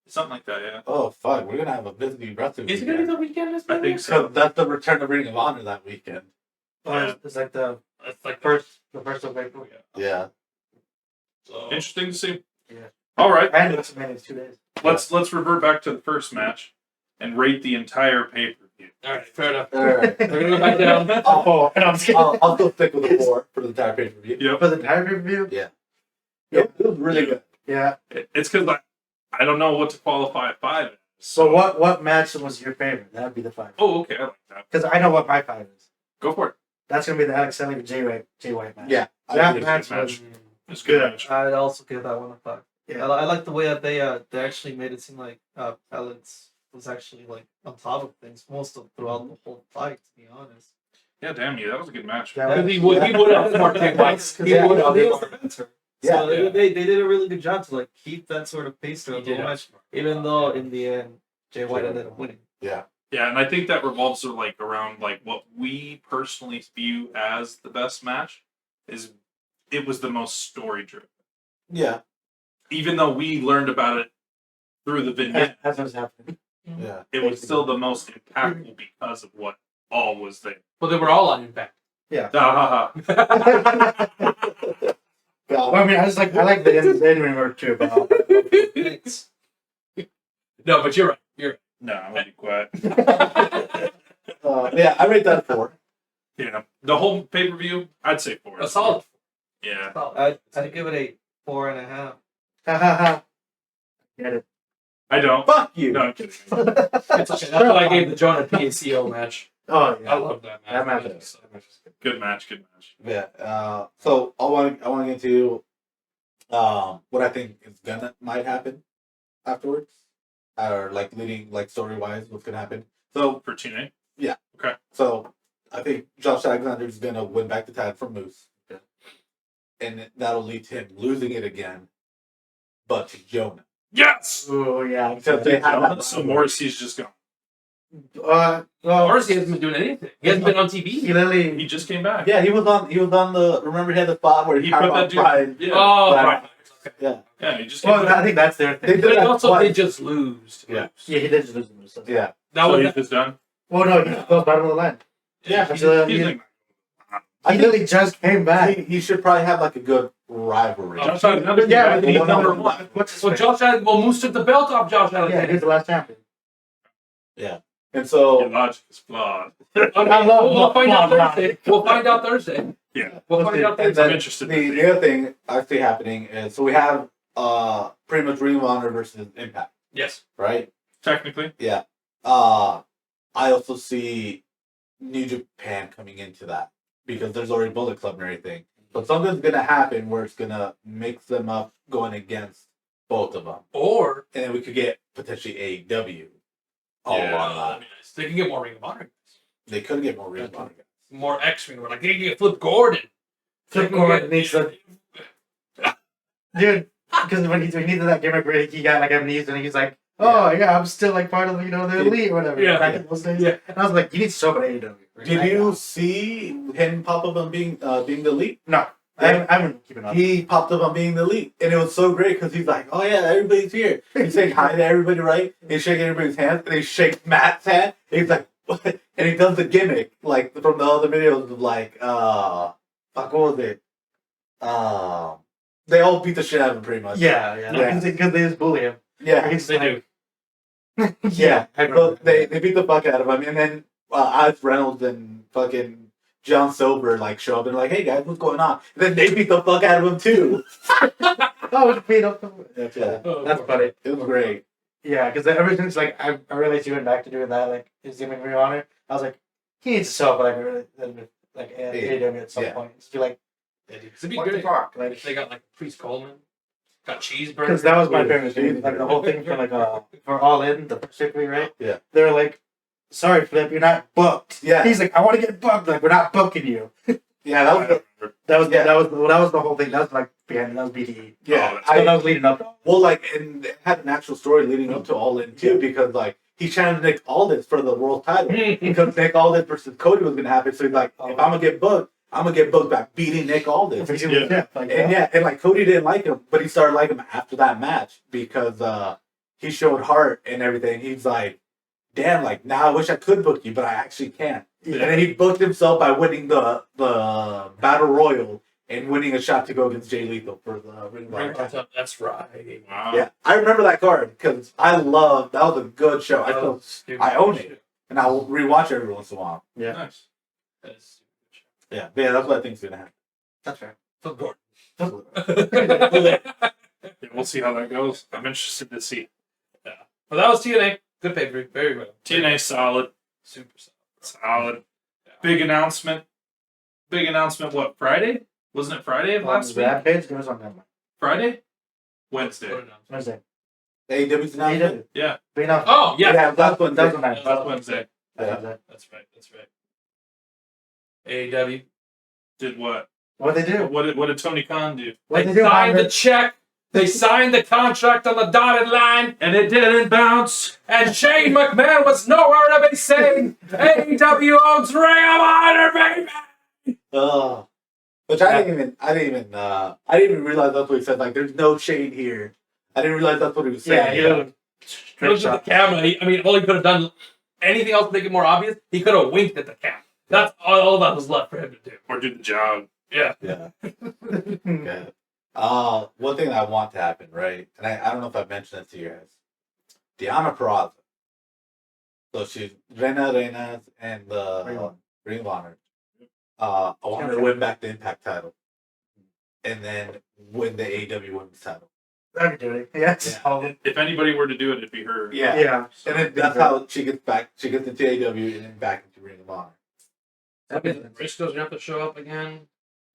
something like that. Yeah, Oh fuck, we're gonna have a busy wrestling. Is it going to be the weekend as I Mania? think so. So that's the return of Ring of Honor that weekend. Oh, it's like the It's like first of April. Yeah. So, Interesting to see. Yeah. All right, And it's man, it's 2 days. let's revert back to the first match and rate the entire pay per view. all right, fair enough. All right. We're going to go back down. Oh, and I'm scared. I'll still stick with the 4 for the entire pay per view. Yep. For the entire review? It was really good. Yeah. It's because I don't know what to qualify a 5 as. So what match was your favorite? That would be the 5. Oh, okay, I like that. Because I know what my 5 is. Go for it. That's gonna be the Alex Selling Jay White match. Yeah. That I match match. was It's a good Good. match. I'd also give that one a 5. Yeah. I like the way that they actually made it seem like Alex was actually like on top of things most of throughout the whole fight. To be honest. Yeah, damn you, that was a good match. Yeah. Because he would have marked him twice. He Yeah, would have. he was the mentor. Yeah, So yeah. they did a really good job to like keep that sort of pace He throughout the did whole have match, smart. even though in the end Jay White ended up winning. Yeah. Yeah, and I think that revolves around what we personally view as the best match is it was the most story driven. Yeah. Even though we learned about it through the vignette, That's what's happening. Yeah. it was still the most impactful because of what all was there. Well, they were all on impact. Ha, ha, ha. Well, I mean, I like the end rumor too, but Thanks. No, but you're right. You're right. No, I'm gonna be quiet. Yeah, I rate that 4. You know, the whole pay per view, I'd say 4. A solid. Yeah. I'd give it a 4.5. ha ha ha. Get it. I don't. Fuck you. No, I'm kidding. It's okay. That's what I gave the Jonah PCO match. Oh yeah. I love that match. That match. Yeah. Is, that match is good. Good match. Good match. Yeah. So I want to get into what I think is might happen afterwards, or like leading story wise, what's gonna happen. So For TNA. So I think Josh Alexander is gonna win back the tag from Moose, and that'll lead to him losing it again, but to Jonah. Yes. Oh yeah. Except they have that So Morrissey's just gone. Well, Morrissey hasn't been doing anything. He hasn't been on TV. he literally. He just came back. Yeah, he was on the. Remember, he had the spot where He he put carved that out dude. Pride. Yeah. Oh, Right. right. Yeah, Yeah. He just came Well, back. I think that's their They thing. did But he that also twice. did just lose. To Yeah. Moose. Yeah, he did just lose the stuff. Yeah, That So was he's just done. Well, no, he goes bottom of the line. Yeah, He's, so he's he- like, He literally just came back. he should probably have like a good rivalry. Josh Alexander Yeah, came back, but he's he's number number one. What's his well, name? Moose took the belt off Josh Yeah, Alexander. he's the last champion. And so Your logic is flawed. Okay, I love we'll find out Flawed Thursday. We'll find out Thursday. Yeah. We'll find out And Thursday. I'm then interested. the other thing I see happening is so we have pretty much Ring of Honor versus Impact, Yes. right? Technically. I also see New Japan coming into that because there's already Bullet Club and everything. But something's gonna happen where it's gonna mix them up going against both of them, Or and then we could get potentially AEW all Yeah. along that. that'd be nice. They can get more Ring of Honor. They could get more Ring of Honor guys. More X Ring. Like they can get Flip Gordon. Flip They can Gordon get- needs to- Dude, because when he needed that gimmick where he got like amnesia and he's like, oh yeah, I'm still like part of the elite or whatever. Yeah. Back in those days. Yeah. And I was like, you need to show up at AEW. Did Right you now. see him pop up on being the elite? No, I haven't keeping up. He popped up on being the elite, and it was so great because he's like, "Oh yeah, everybody's here." He's saying hi to everybody, right? He's shaking everybody's hands, and he shakes Matt's hand. And he's like, "What?" And he does the gimmick like from the other videos of like, fuck, what was it? They all beat the shit out of him pretty much. Yeah. Because they just bully him. yeah, He's They like, do. yeah. I So remember. they beat the fuck out of him, and then Alex Reynolds and fucking John Silver like show up and like, "Hey guys, what's going on?" And then they beat the fuck out of him too. Oh, it's beat up. That's Yeah. That's funny. It was great. Yeah, because ever since like I realized you went back to doing that, like his gimmick Ring of Honor, I was like, he needs to show up like at AEW at some Yeah. point. Just be like, It'd be what the good fuck? if Like, they got like Priest Coleman, got cheeseburger. because that was my Yeah. favorite thing. Like the whole thing for for All In, the Pacific, right? Yeah. They were like, sorry, Flip, you're not booked. Yeah. He's like, I want to get booked. Like, we're not booking you. Yeah, that was That was Yeah. that was the whole thing. That was like behind. That was BTE. yeah. So that was leading up. Well, like, and it had an actual story leading up to All In too, Yeah. because like he challenged Nick Aldis for the world title because Nick Aldis versus Cody was gonna happen. So he's like, if I'm gonna get booked, I'm gonna get booked by beating Nick Aldis. Yeah. Like, And like Cody didn't like him, but he started liking him after that match because he showed heart and everything. He's like, damn, like now I wish I could book you, but I actually can't. Yeah. And then he booked himself by winning the battle royal and winning a shot to go against Jay Lethal for the Ring of Honor title. That's right. Wow. Yeah, I remember that card because I loved that was a good show. I Oh, feel, stupid I own shit. it, and I'll rewatch it every once in a while. Yeah. Nice. That is stupid Yeah, but yeah, that's what I think's gonna happen. That's fair. shit. Gordon. Yeah, we'll see how that goes. I'm interested to see. Well, that was TNA. Good pay per view. Very well. TNA solid. Super solid. Solid. Big announcement. Big announcement. What, Friday? Wasn't it Friday of last week? Rampage goes on that Friday? Wednesday. Wednesday. AEW's announcement. Yeah. But no. Oh, yeah. Yeah, that's when That was nice. Last Wednesday. Yeah. That's right. That's right. AEW. Did what? What they do? What did Tony Khan do? What They they do? signed the Hunter? check. They signed the contract on the dotted line, And it didn't bounce. and Shane McMahon was nowhere to be seen. AEW owns Ring of Honor, baby. Which I didn't even realize that's what he said. Like, there's no shade here. I didn't realize that's what he was Yeah, saying. he Look at the camera. I mean, all he could have done, anything else to make it more obvious, he could have winked at the camera. That's all that was left for him to do. Or do the job. Yeah. Yeah. Yeah. One thing that I want to happen, right? And I don't know if I've mentioned it to you guys. Deanna Peraza. So she's Reina's and the Ring of Honor. I want her to win back the Impact title. And then win the AEW Women's title. That'd be doing. Yes. Yeah. If anybody were to do it, it'd be her. Yeah. Yeah. And then that's how she gets back. She gets into AEW and then back into Ring of Honor. Briscoe's gonna have to show up again.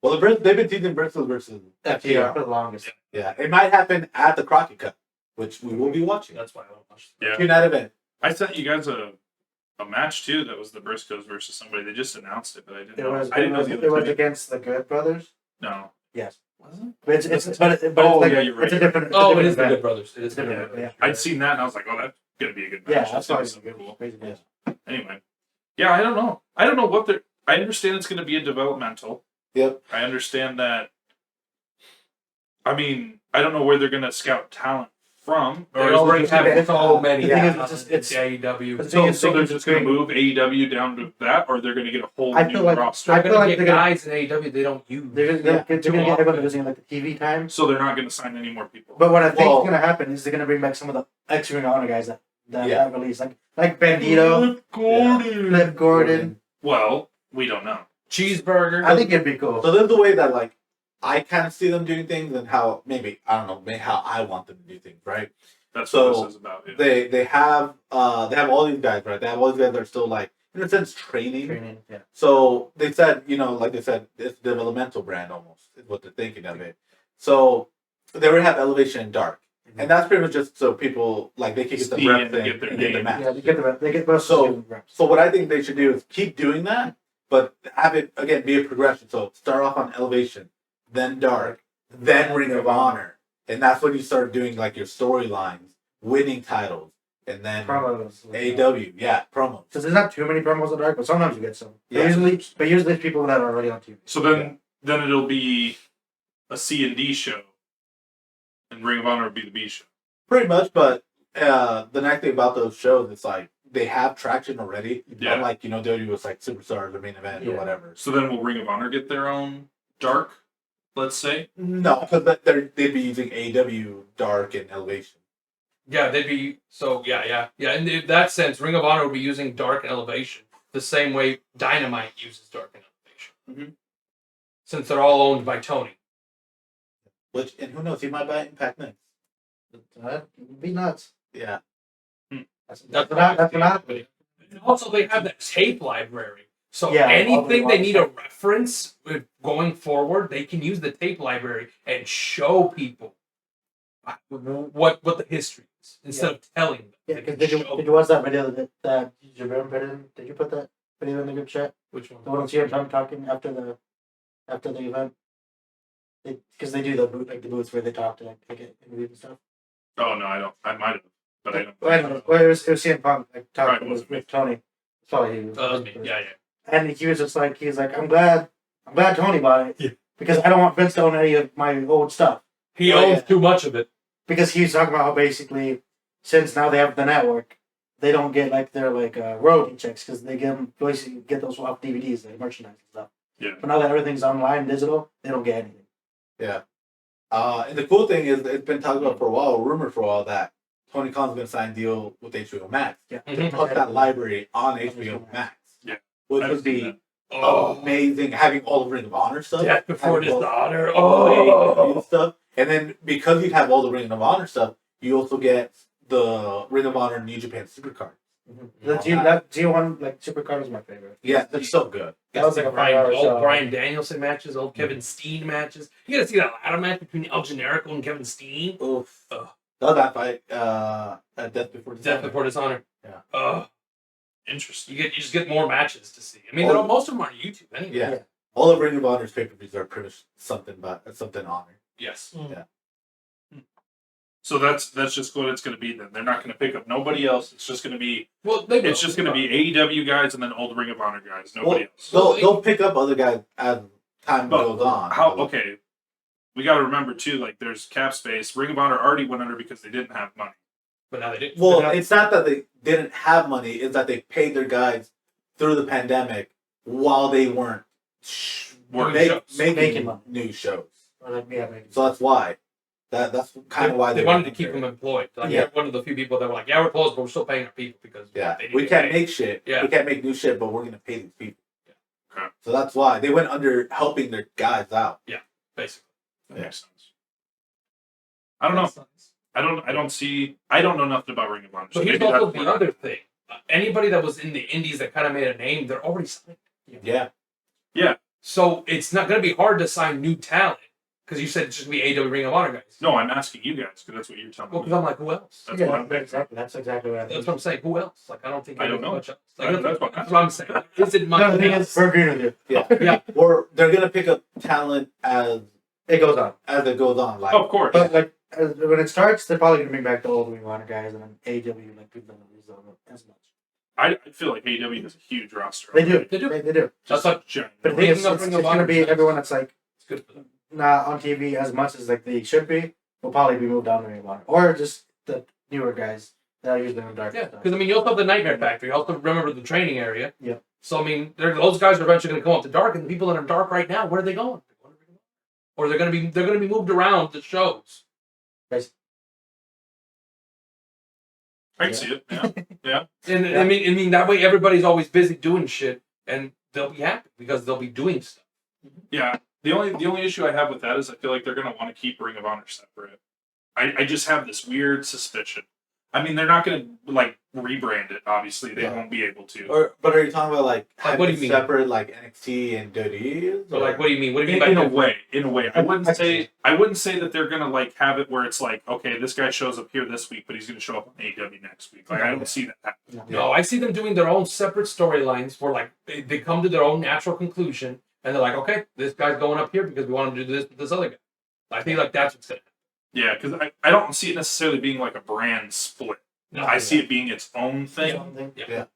Well, they've been teasing Bristol versus FTR for the longest. Yeah, it might happen at the Crockett Cup, which we will be watching. That's why I don't watch. Yeah. In that event. I sent you guys a match too that was the Briscoes versus somebody. They just announced it, but I didn't It know. was. I didn't know the It other was two. against the Good Brothers. No. Yes. Was it? But it's Oh, like, yeah, you're right. It's a different. It's a Oh, it different is the event. Good Brothers. It is It's the different. Good Yeah. Brothers. I'd seen that and I was like, oh, that's gonna be a good match. Yeah, That's that's gonna probably be something cool. crazy. Yeah. Anyway, yeah, I don't know. I don't know what they're. I understand it's going to be a developmental. Yep. I understand that. I mean, I don't know where they're going to scout talent from. They is already it- have so many. The thing is, talents it's just- in it's- AEW. the thing So, is, so they're it's just going to doing- move AEW down to that, or they're going to get a whole I new feel like- roster. They're I feel gonna like get they're gonna- guys in AEW they don't use. They're Yeah. gonna get everyone using like the TV time. So they're not going to sign any more people. But what I think Well- is gonna happen is they're gonna bring back some of the ex Ring of Honor guys that Yeah. got released, like Bandito, Flip Gordon. Well, we don't know. Cheeseburger. I think it'd be cool. So this is the way that like I kind of see them doing things and how maybe I don't know, maybe how I want them to do things, right? That's So, what this is about. Yeah. They have all these guys, right? They have all these guys that are still like in a sense training. Training, yeah. So they said, like they said, it's a developmental brand almost is what they're thinking of it. So they already have Elevation and Dark. And that's pretty much just so people like they can get the See reps and in get their and get the name. match. Yeah, they get most So- of the reps. So what I think they should do is keep doing that, but have it again be a progression. So start off on Elevation, then Dark, then Ring of Honor, and that's when you start doing like your storylines winning titles, and then Promos. AEW, yeah, promos. Because there's not too many promos on Dark, but sometimes you get some. Yeah. But usually it's people that are already on TV. So then it'll be a C&D show, and Ring of Honor would be the B show. Pretty much, but the nice thing about those shows is like they have traction already. Yeah. Unlike WWE was like Superstars or main event or Yeah. whatever. So then will Ring of Honor get their own Dark? Let's say. No, because they'd be using AEW Dark and Elevation. Yeah, they'd be so yeah. In that sense, Ring of Honor would be using Dark and Elevation the same way Dynamite uses Dark and Elevation, since they're all owned by Tony. Which, and who knows, he might buy Impact next. That would be nuts. Yeah. That's That's not happening. And also, they have that tape library. So Yeah, anything all they the- need a reference with going forward, they can use the tape library and show people what the history is instead of telling them. Yeah, They because can did show you watch that video that Jerome put in? Did you put that video in the group chat? which one. The one of CM talking after the event? Because they do the booths where they talk to like interviews and stuff. Oh no, I don't. I might have, but I don't. Well, I don't know. Well, it was CM Punk like talking Right, it wasn't with Tony. It's probably he. Oh, that was me. Yeah. And he was just like, he's like, I'm glad Tony bought it. Yeah. Because I don't want Vince to own any of my old stuff. He Oh, owns yeah. too much of it. Because he was talking about how basically, since now they have the network, they don't get like their royalty checks because they basically get those off DVDs, like merchandise and stuff. Yeah. But now that everything's online, digital, they don't get anything. Yeah. And the cool thing is, it's been talked about for a while, rumored for a while, that Tony Khan's going to sign a deal with HBO Max. Yeah. Mhm. Put that library on HBO Max. Yeah. Which I've would seen be that. amazing, having all the Ring of Honor stuff. Death before having all dishonor. the Oh. AEW stuff. And then because you have all the Ring of Honor stuff, you also get the Ring of Honor New Japan Supercard. The G1 like Supercard is my favorite. Yeah, it's so good. That was like a 5-hour show. Old Brian Danielson matches, old Kevin Steen matches. You gotta see that ladder match between El Generico and Kevin Steen. Oof. Ugh. That fight, at Death Before Death Dishonor. before dishonor. Yeah. Interesting. You just get more matches to see. I mean, most of them are on YouTube anyway. Yeah. Yeah. All of Ring of Honor's pay-per-views are pretty much something honor. Yes. So that's just what it's going to be. Then they're not going to pick up nobody else. It's just going to be Well, they it's just going to be AEW guys and then old Ring of Honor guys. Nobody else. They'll pick up other guys as time But goes on. How? Okay, we got to remember too. Like, there's cap space. Ring of Honor already went under because they didn't have money. But now they do. Well, it's not that they didn't have money; it's that they paid their guys through the pandemic while they weren't making money. new shows. Or like, yeah, maybe. So that's why. That's kind of why they they wanted went to keep under. them employed. Like, Yeah. they're one of the few people that were like, "Yeah, we're closed, but we're still paying our people because Yeah, they need we to can't pay." make shit. Yeah. We can't make new shit, but we're gonna pay these people. Yeah. Okay. So that's why they went under helping their guys out. basically. That Yeah. makes sense. I don't know. I don't know nothing about Ring of Honor. But so here's maybe also that's the where- other thing: anybody that was in the Indies that kind of made a name, they're already signed. Yeah. So it's not going to be hard to sign new talent because you said it's just going to be AEW Ring of Honor guys. No, I'm asking you guys because that's what you're telling Well, me. because I'm like, who else? That's what I'm Yeah, exactly. That's exactly what I That's think. what I'm saying. Who else? Like, I don't think I don't there's know. much else. Like, That's what- that's what I'm saying. Is it much No, the thing else? is, we're agreeing with you. Yeah. Yeah. Or they're gonna pick up talent as It goes on. it goes on. Like, Oh, of course. But like when it starts, they're probably gonna bring back the old Ring of Honor guys, and then AEW like people don't use them as much. I feel like AEW has a huge roster. They do. already. They do. They do. That's Just like giant. But the thing is, Ring of it's Honor gonna be guys. everyone that's like it's good for them. not on TV as much as like they should be. Will probably be moved down to Ring of Honor, or just the newer guys that are usually in dark. Yeah, stuff. because I mean, you also have the Nightmare Factory. You also remember the training area. Yeah. So I mean, those guys are eventually going to come up to dark, and the people that are dark right now, where are they going? Or they're going to be moved around to shows. I can see it. Yeah. And Yeah. I mean that way everybody's always busy doing shit, and they'll be happy because they'll be doing stuff. Yeah. The only issue I have with that is I feel like they're gonna want to keep Ring of Honor separate. I just have this weird suspicion. I mean, they're not gonna like rebrand it. Obviously, they Yeah. won't be able to. but are you talking about like Like, what do having you mean? separate like NXT and WWE? So like, what do you mean? What do you mean In by a different? way, I wouldn't say that they're gonna like have it where it's like, okay, this guy shows up here this week, but he's gonna show up on AEW next week. Like, I don't see that happening. No, I see them doing their own separate storylines where like they come to their own natural conclusion, and they're like, okay, this guy's going up here because we want him to do this with this other guy. I think like that's what's it. Yeah, because I don't see it necessarily being like a brand split. No, I see it being its own thing Something.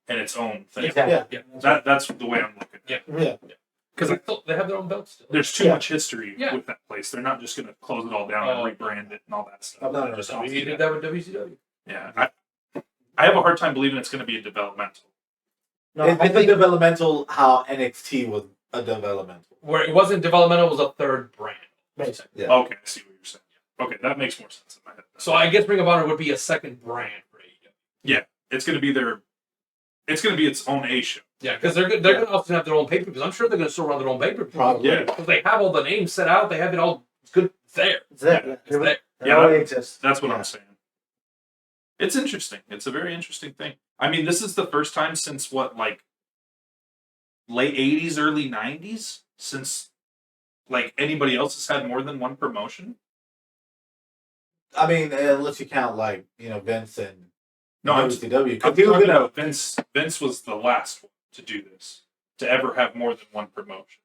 and its own thing. Exactly. Yeah. That's the way I'm looking at it. Yeah. Because they have their own belts still. There's too Yeah. much history Yeah. with that place. They're not just going to close it all down Oh. and rebrand it and all that stuff. I'm not I just interested. don't We see did that. that with WCW. Yeah, I have a hard time believing it's going to be a developmental. No, It's I a think developmental how NXT was a developmental. Where it wasn't developmental, it was a third brand. basically. Yeah. Okay, I see what you're saying. Okay, that makes more sense in my head. So I guess Ring of Honor would be a second brand for AEW. It's going to be it's going to be its own A show. Yeah, because they're going to also have their own pay-per-views. I'm sure they're going to still run their own pay-per-views. Probably. Yeah. Because they have all the names set out. They have it all good there. It's there. Yeah, It's there. It Yeah, already exists. That's what Yeah. I'm saying. It's interesting. It's a very interesting thing. I mean, this is the first time since what, like late 80s, early 90s, since like anybody else has had more than one promotion. I mean, unless you count like Vince and No, I'm WCW. I'm Because he was talking gonna. about Vince. Vince was the last one to do this, to ever have more than one promotion.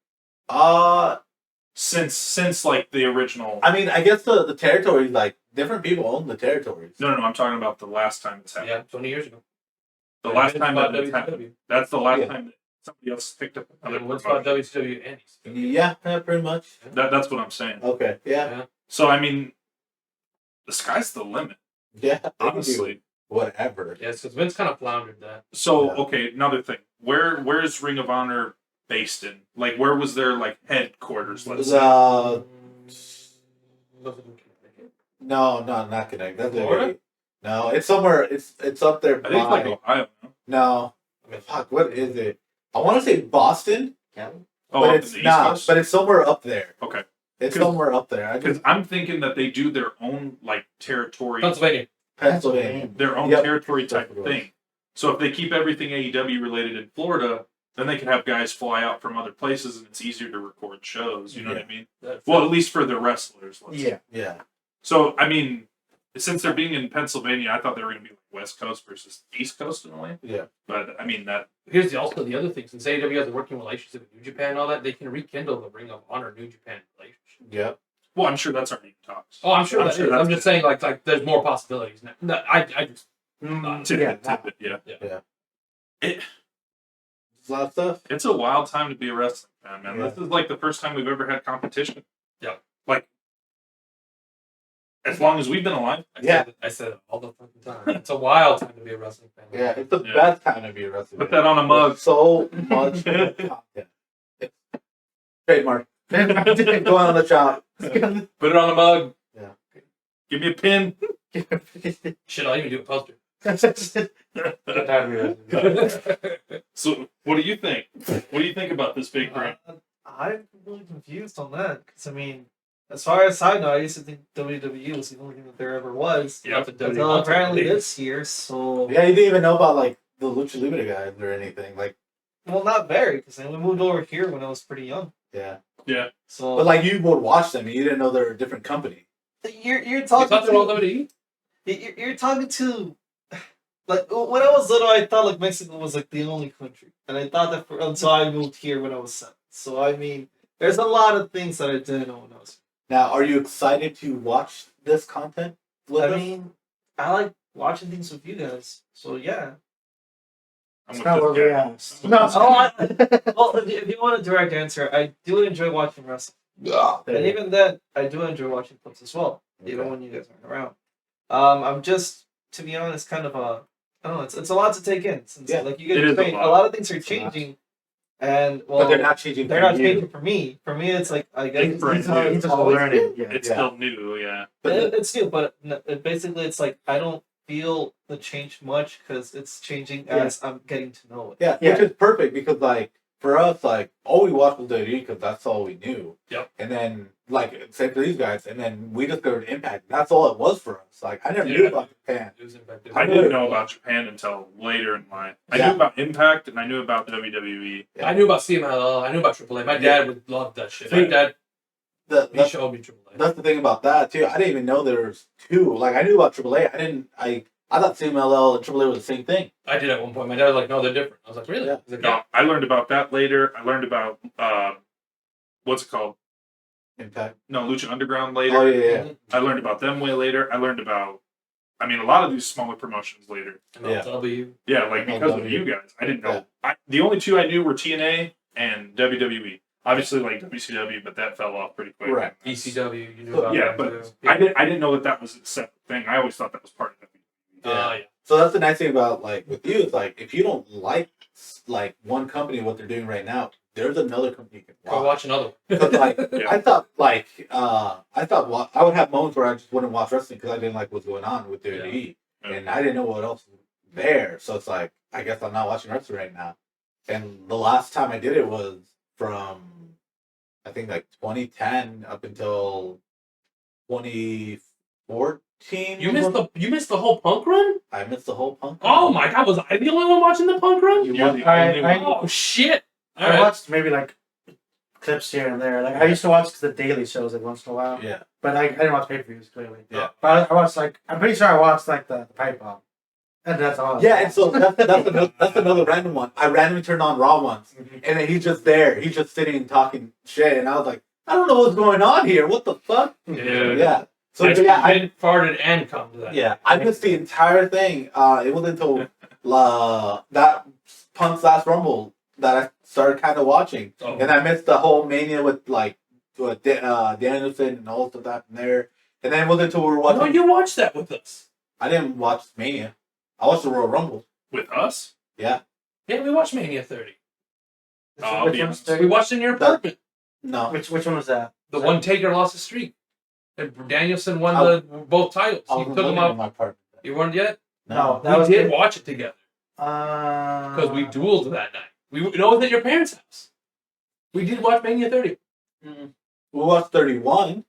Since like the original. I mean, I guess the territories, like different people own the territories. No, I'm talking about the last time it's happened. Yeah, 20 years ago. The last time about that it's happened. WCW. That's the last Yeah. time that somebody else picked up And another what's about promotion. WCW and Yeah, pretty much. That's what I'm saying. Okay, yeah, So I mean, the sky's the limit, yeah. they can do honestly. whatever. Yeah, so Vince kind of floundered that. So Yeah. okay, another thing. Where's Ring of Honor based in? Like, where was their like headquarters? Let's say. Was it in Connecticut? No, not Connecticut. That's Florida? Florida. No, it's somewhere. It's up there. I think it's like by- Ohio. No? no. I mean, fuck. What is it? I want to say Boston, Cali? Oh, but up it's in the not. East Coast. But it's somewhere up there. Okay, It's 'Cause- somewhere up there. I because just I'm thinking that they do their own like territory, Pennsylvania. Pennsylvania. their own Yep. territory type That's what it thing. So if they keep everything AEW related in Florida, then they can have guys fly out from other places, and it's easier to record shows. You know what I mean? Well, at least for the wrestlers. Let's say. Yeah. Yeah. So I mean, since they're being in Pennsylvania, I thought they were going to be like West Coast versus East Coast in a way. Yeah. But I mean that. Here's also the other thing. Since AEW has a working relationship with New Japan and all that, they can rekindle the Ring of Honor New Japan relationship. Yep. Well, I'm sure that's already in talks. Oh, I'm sure that is. that's I'm just saying, like there's more possibilities now. No, I just Tidbit, tidbit, yeah. It's a lot of stuff. It's a wild time to be a wrestling fan, man. Yeah. This is like the first time we've ever had competition. Yeah. Like, as long as we've been alive. I said it all the fucking time. It's a wild time to be a wrestling fan. Yeah, it's the Yeah. best time to be a wrestler. Put that on a mug. So much content. It's trademark. Going on the shop. Put it on a mug. Yeah. Give me a pin. Shit, I'll even do a poster. So, what do you think? What do you think about this big brand? I'm really confused on that because I mean, as far as I know, I used to think WWE was the only thing that there ever was. Yeah, Not the WWE Until apparently League. this year, so Yeah, you didn't even know about like the Lucha Libre guys or anything. Like, well, not very because we moved over here when I was pretty young. yeah. So But like you would watch them, you didn't know they're a different company. you're You talking thought they were all to WWE? you're talking to like when I was little, I thought like Mexico was like the only country, and I thought that until I moved here when I was 7. So I mean, there's a lot of things that I didn't know when I was. Now, are you excited to watch this content? With I us? mean, I like watching things with you guys. So yeah. I'm It's with not this what we guy. asked. I'm No. with this Oh, guy. well, if you want a direct answer, I do enjoy watching wrestling. And even then, I do enjoy watching clips as well, even Okay. when you guys aren't around. I'm just, to be honest, kind of I don't know, it's a lot to take in. Since, Yeah, like you guys it is a explained, lot. a lot of things are It's a lot. changing. And, well, But they're not changing. they're for not you. changing for me. For me, it's like, I guess He's right. it's how He's it's just always learning. been. Yeah. It's Yeah. still new, yeah. But It's new, but basically, it's like, I don't feel the change much because it's changing Yeah. as I'm getting to know it. yeah, Yeah. which is perfect because like for us, like all we watched was WWE because that's all we knew. Yep. And then like same for these guys, and then we discovered Impact. That's all it was for us. Like I never knew Yeah. about Japan. It was infected. I didn't know about Japan until later in life. I Yeah. knew about Impact and I knew about WWE. I knew about CMLL. I knew about AAA. My dad would love that shit. My See, dad, he That's, showed me AAA. that's the thing about that too. I didn't even know there was two. Like I knew about AAA. I thought CMLL and AAA were the same thing. I did at one point. My dad was like, "No, they're different." I was like, "Really?" Yeah. He's like, No, I learned about that later. I learned about what's it called? Impact. No, Lucha Underground later. Oh yeah. I learned about them way later. I learned about, I mean, a lot of these smaller promotions later. MLW. Yeah, like because of you guys, I didn't know. The only two I knew were TNA and WWE. Obviously, like WCW, but that fell off pretty quick. Right. ECW, you knew So, about Yeah, that but too. I didn't know that was a separate thing. I always thought that was part of WWE. Yeah. So that's the nice thing about like with you is like if you don't like one company what they're doing right now, there's another company you can Go watch. watch another one. 'Cause, like Yeah. I thought I would have moments where I just wouldn't watch wrestling because I didn't like what's going on with WWE, Yeah. and I didn't know what else was there. So it's like I guess I'm not watching wrestling right now. And the last time I did it was from I think like 2010 up until 2014. You missed the whole Punk run? I missed the whole Punk. Oh my god, was I the only one watching the Punk run? You're the I- only I- one. Oh shit! I Alright. watched maybe like clips here and there. Like I used to watch the daily shows like once in a while, Yeah. but I didn't watch pay-per-views clearly. Yeah. But I watched like I'm pretty sure I watched like the pipe bomb, and that's all. Yeah, and so that's another random one. I randomly turned on Raw once, Mhm. and then he's just there. He's just sitting and talking shit, and I was like, I don't know what's going on here. What the fuck? Dude. Yeah. So That's yeah, farted and come to that. I missed the entire thing. It wasn't until that Punk's last Rumble that I started kind of watching, Oh. and I missed the whole Mania with like Danielson and all of that from there. And then it wasn't until we were watching. No, you watched that with us. I didn't watch Mania. I watched the Royal Rumble. With us? Yeah, we watched Mania 30. Oh, Which yeah. one's We the, watched it in your apartment. No, which one was that? The one Taker lost the streak. And Danielson won I- both titles. I You wasn't took them living in out. my apartment. You weren't yet? No, We that was did the- watch it together. Because we dueled that night. We it was at your parents' house. We did watch Mania 30. We watched 31.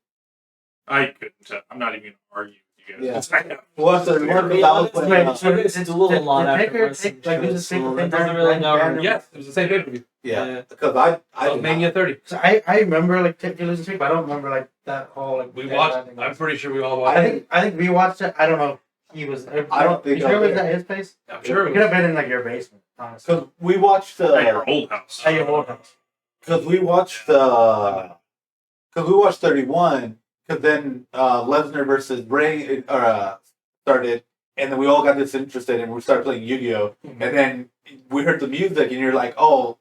I couldn't tell. I'm not even going to argue with you guys. Yeah. We watched 31 To be because I was honest, playing. man, Did- it's did- duel a did- lot did after Taker wrestling take, like, shows, this thing so the it same doesn't time really as know. Random? Yes, it was the same pay-per-view. Yeah, because I That was Mania 30. So I remember like Taker losing streak, but I don't remember like that whole like. We that watched. landing. I'm pretty sure we all watched. I think we watched it. I don't know. If he was. I don't think You I sure was it was there. at his place? I'm sure It it could have was. been in like your basement, honestly. because we watched At your old house. At your old house. because we watched because we watched 31 because then Lesnar versus Bray started, and then we all got disinterested and we started playing Yu-Gi-Oh, and then we heard the music and you're like, oh,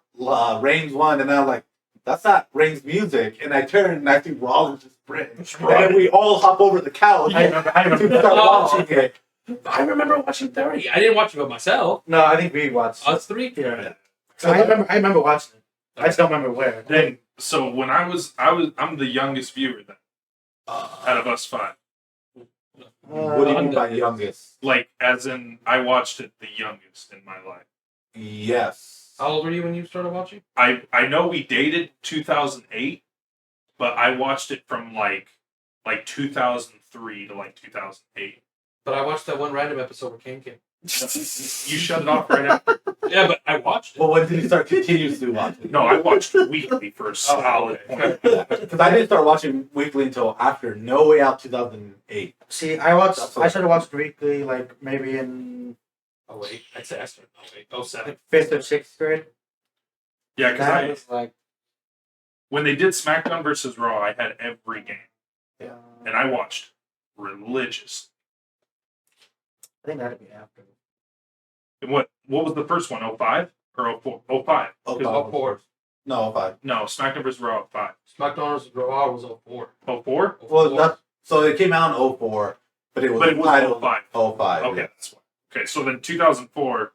Reigns won, and I was like, that's not Reigns' music, and I turned and I see Rollins just Bray, and then we all hop over the couch I remember. I and remember. start watching it. I remember watching 30. I didn't watch it by myself. No, I think we watched. Us three. Yeah. So I remember watching it. I just don't remember where. Then, so when I'm the youngest viewer then, out of us five. What do you mean by youngest? Like, as in, I watched it the youngest in my life. Yes. How old were you when you started watching? I know we dated 2008, but I watched it from like 2003 to like 2008. But I watched that one random episode where Kane came. You shut it off right after. Yeah, but I watched it. Well, when did you start continuously watching? No, I watched it weekly for a solid point. Because I didn't start watching weekly until after No Way Out 2008. See, I started watching weekly like maybe in Oh wait, I'd say I started. Oh 07. like 5th or 6th grade. Yeah, because That was like when they did SmackDown versus Raw, I had every game, and I watched religiously. I think that'd be after. And what was the first one? 05 or 04? 05. Oh, 04. No, 05. No, SmackDown vs. Raw 05. SmackDown Raw was 04. 04? Well, so it came out in 04, but it was But it was titled 05. 05. Okay, yeah. that's why. Okay, so then 2004,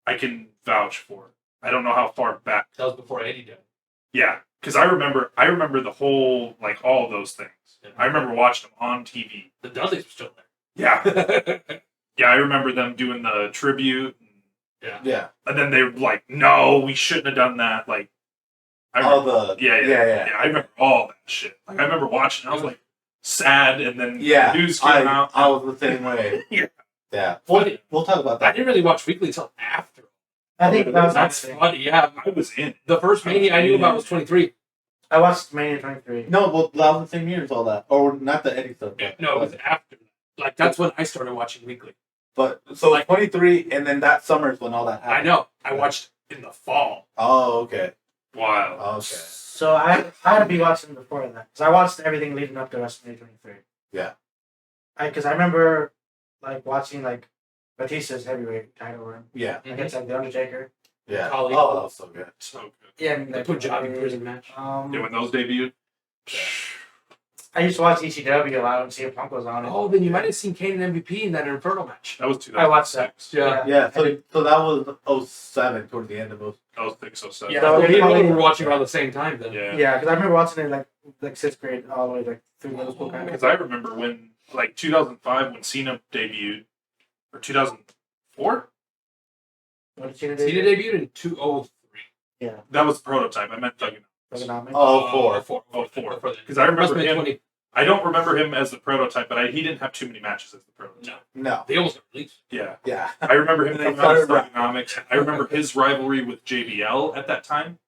I can vouch for. I don't know how far back. That was before Eddie died. Yeah, because I remember the whole, like, all of those things. I remember watching them on TV. The Dudleys were still Yeah. there. Yeah, I remember them doing the tribute. Yeah. And then they were like, no, we shouldn't have done that. Like, I All remember, the. yeah. I remember all that shit. Like, I remember watching it. I was like, sad. And then Yeah. the news came out. I was the same way. Yeah. Yeah. Funny. We'll talk about I that. didn't really watch Weekly until after. I think that was That's funny, yeah. I was in it. The first Mania I knew about was 23. I watched Mania 23. No, well, that was the same year as all that. Or not the Eddie stuff. But, No, it was after. Like, that's when I started watching Weekly. But, so Like- 23, and then that summer is when all that happened. I know. I watched in the fall. Oh, okay. Wild. Okay. So I had to be watching before that because I watched everything leading up to WrestleMania 23. Yeah. Because I remember like watching like Batista's heavyweight title run Yeah. against like the Undertaker. Yeah. Holly. Oh, that was so good. So good. Yeah, and, The like, Punjabi prison match. Yeah, when those debuted. I used to watch ECW a lot and see if Punk was on it. Oh, then you might have seen Kane and MVP in that Inferno match. That was 2006. I watched that. Yeah. Yeah. So that was 07 toward the end of those. That was 06, 07. Yeah, So so me and probably- Will were watching around the same time then. Yeah. Yeah, because I remember watching it like 6th grade all the way like through middle school kind of. Because I remember when, like, 2005 when Cena debuted, or 2004? When did Cena Cena debut? debuted in 2003. Yeah, That was the prototype. I meant Thuggin'. Thugonomics. Oh, 04. Oh, 4. Because I remember him. 20. I don't remember him as the prototype, but he didn't have too many matches as the prototype. No. They almost got released. Yeah. Yeah. I remember him And they coming out of started Thugonomics. I remember his rivalry with JBL at that time.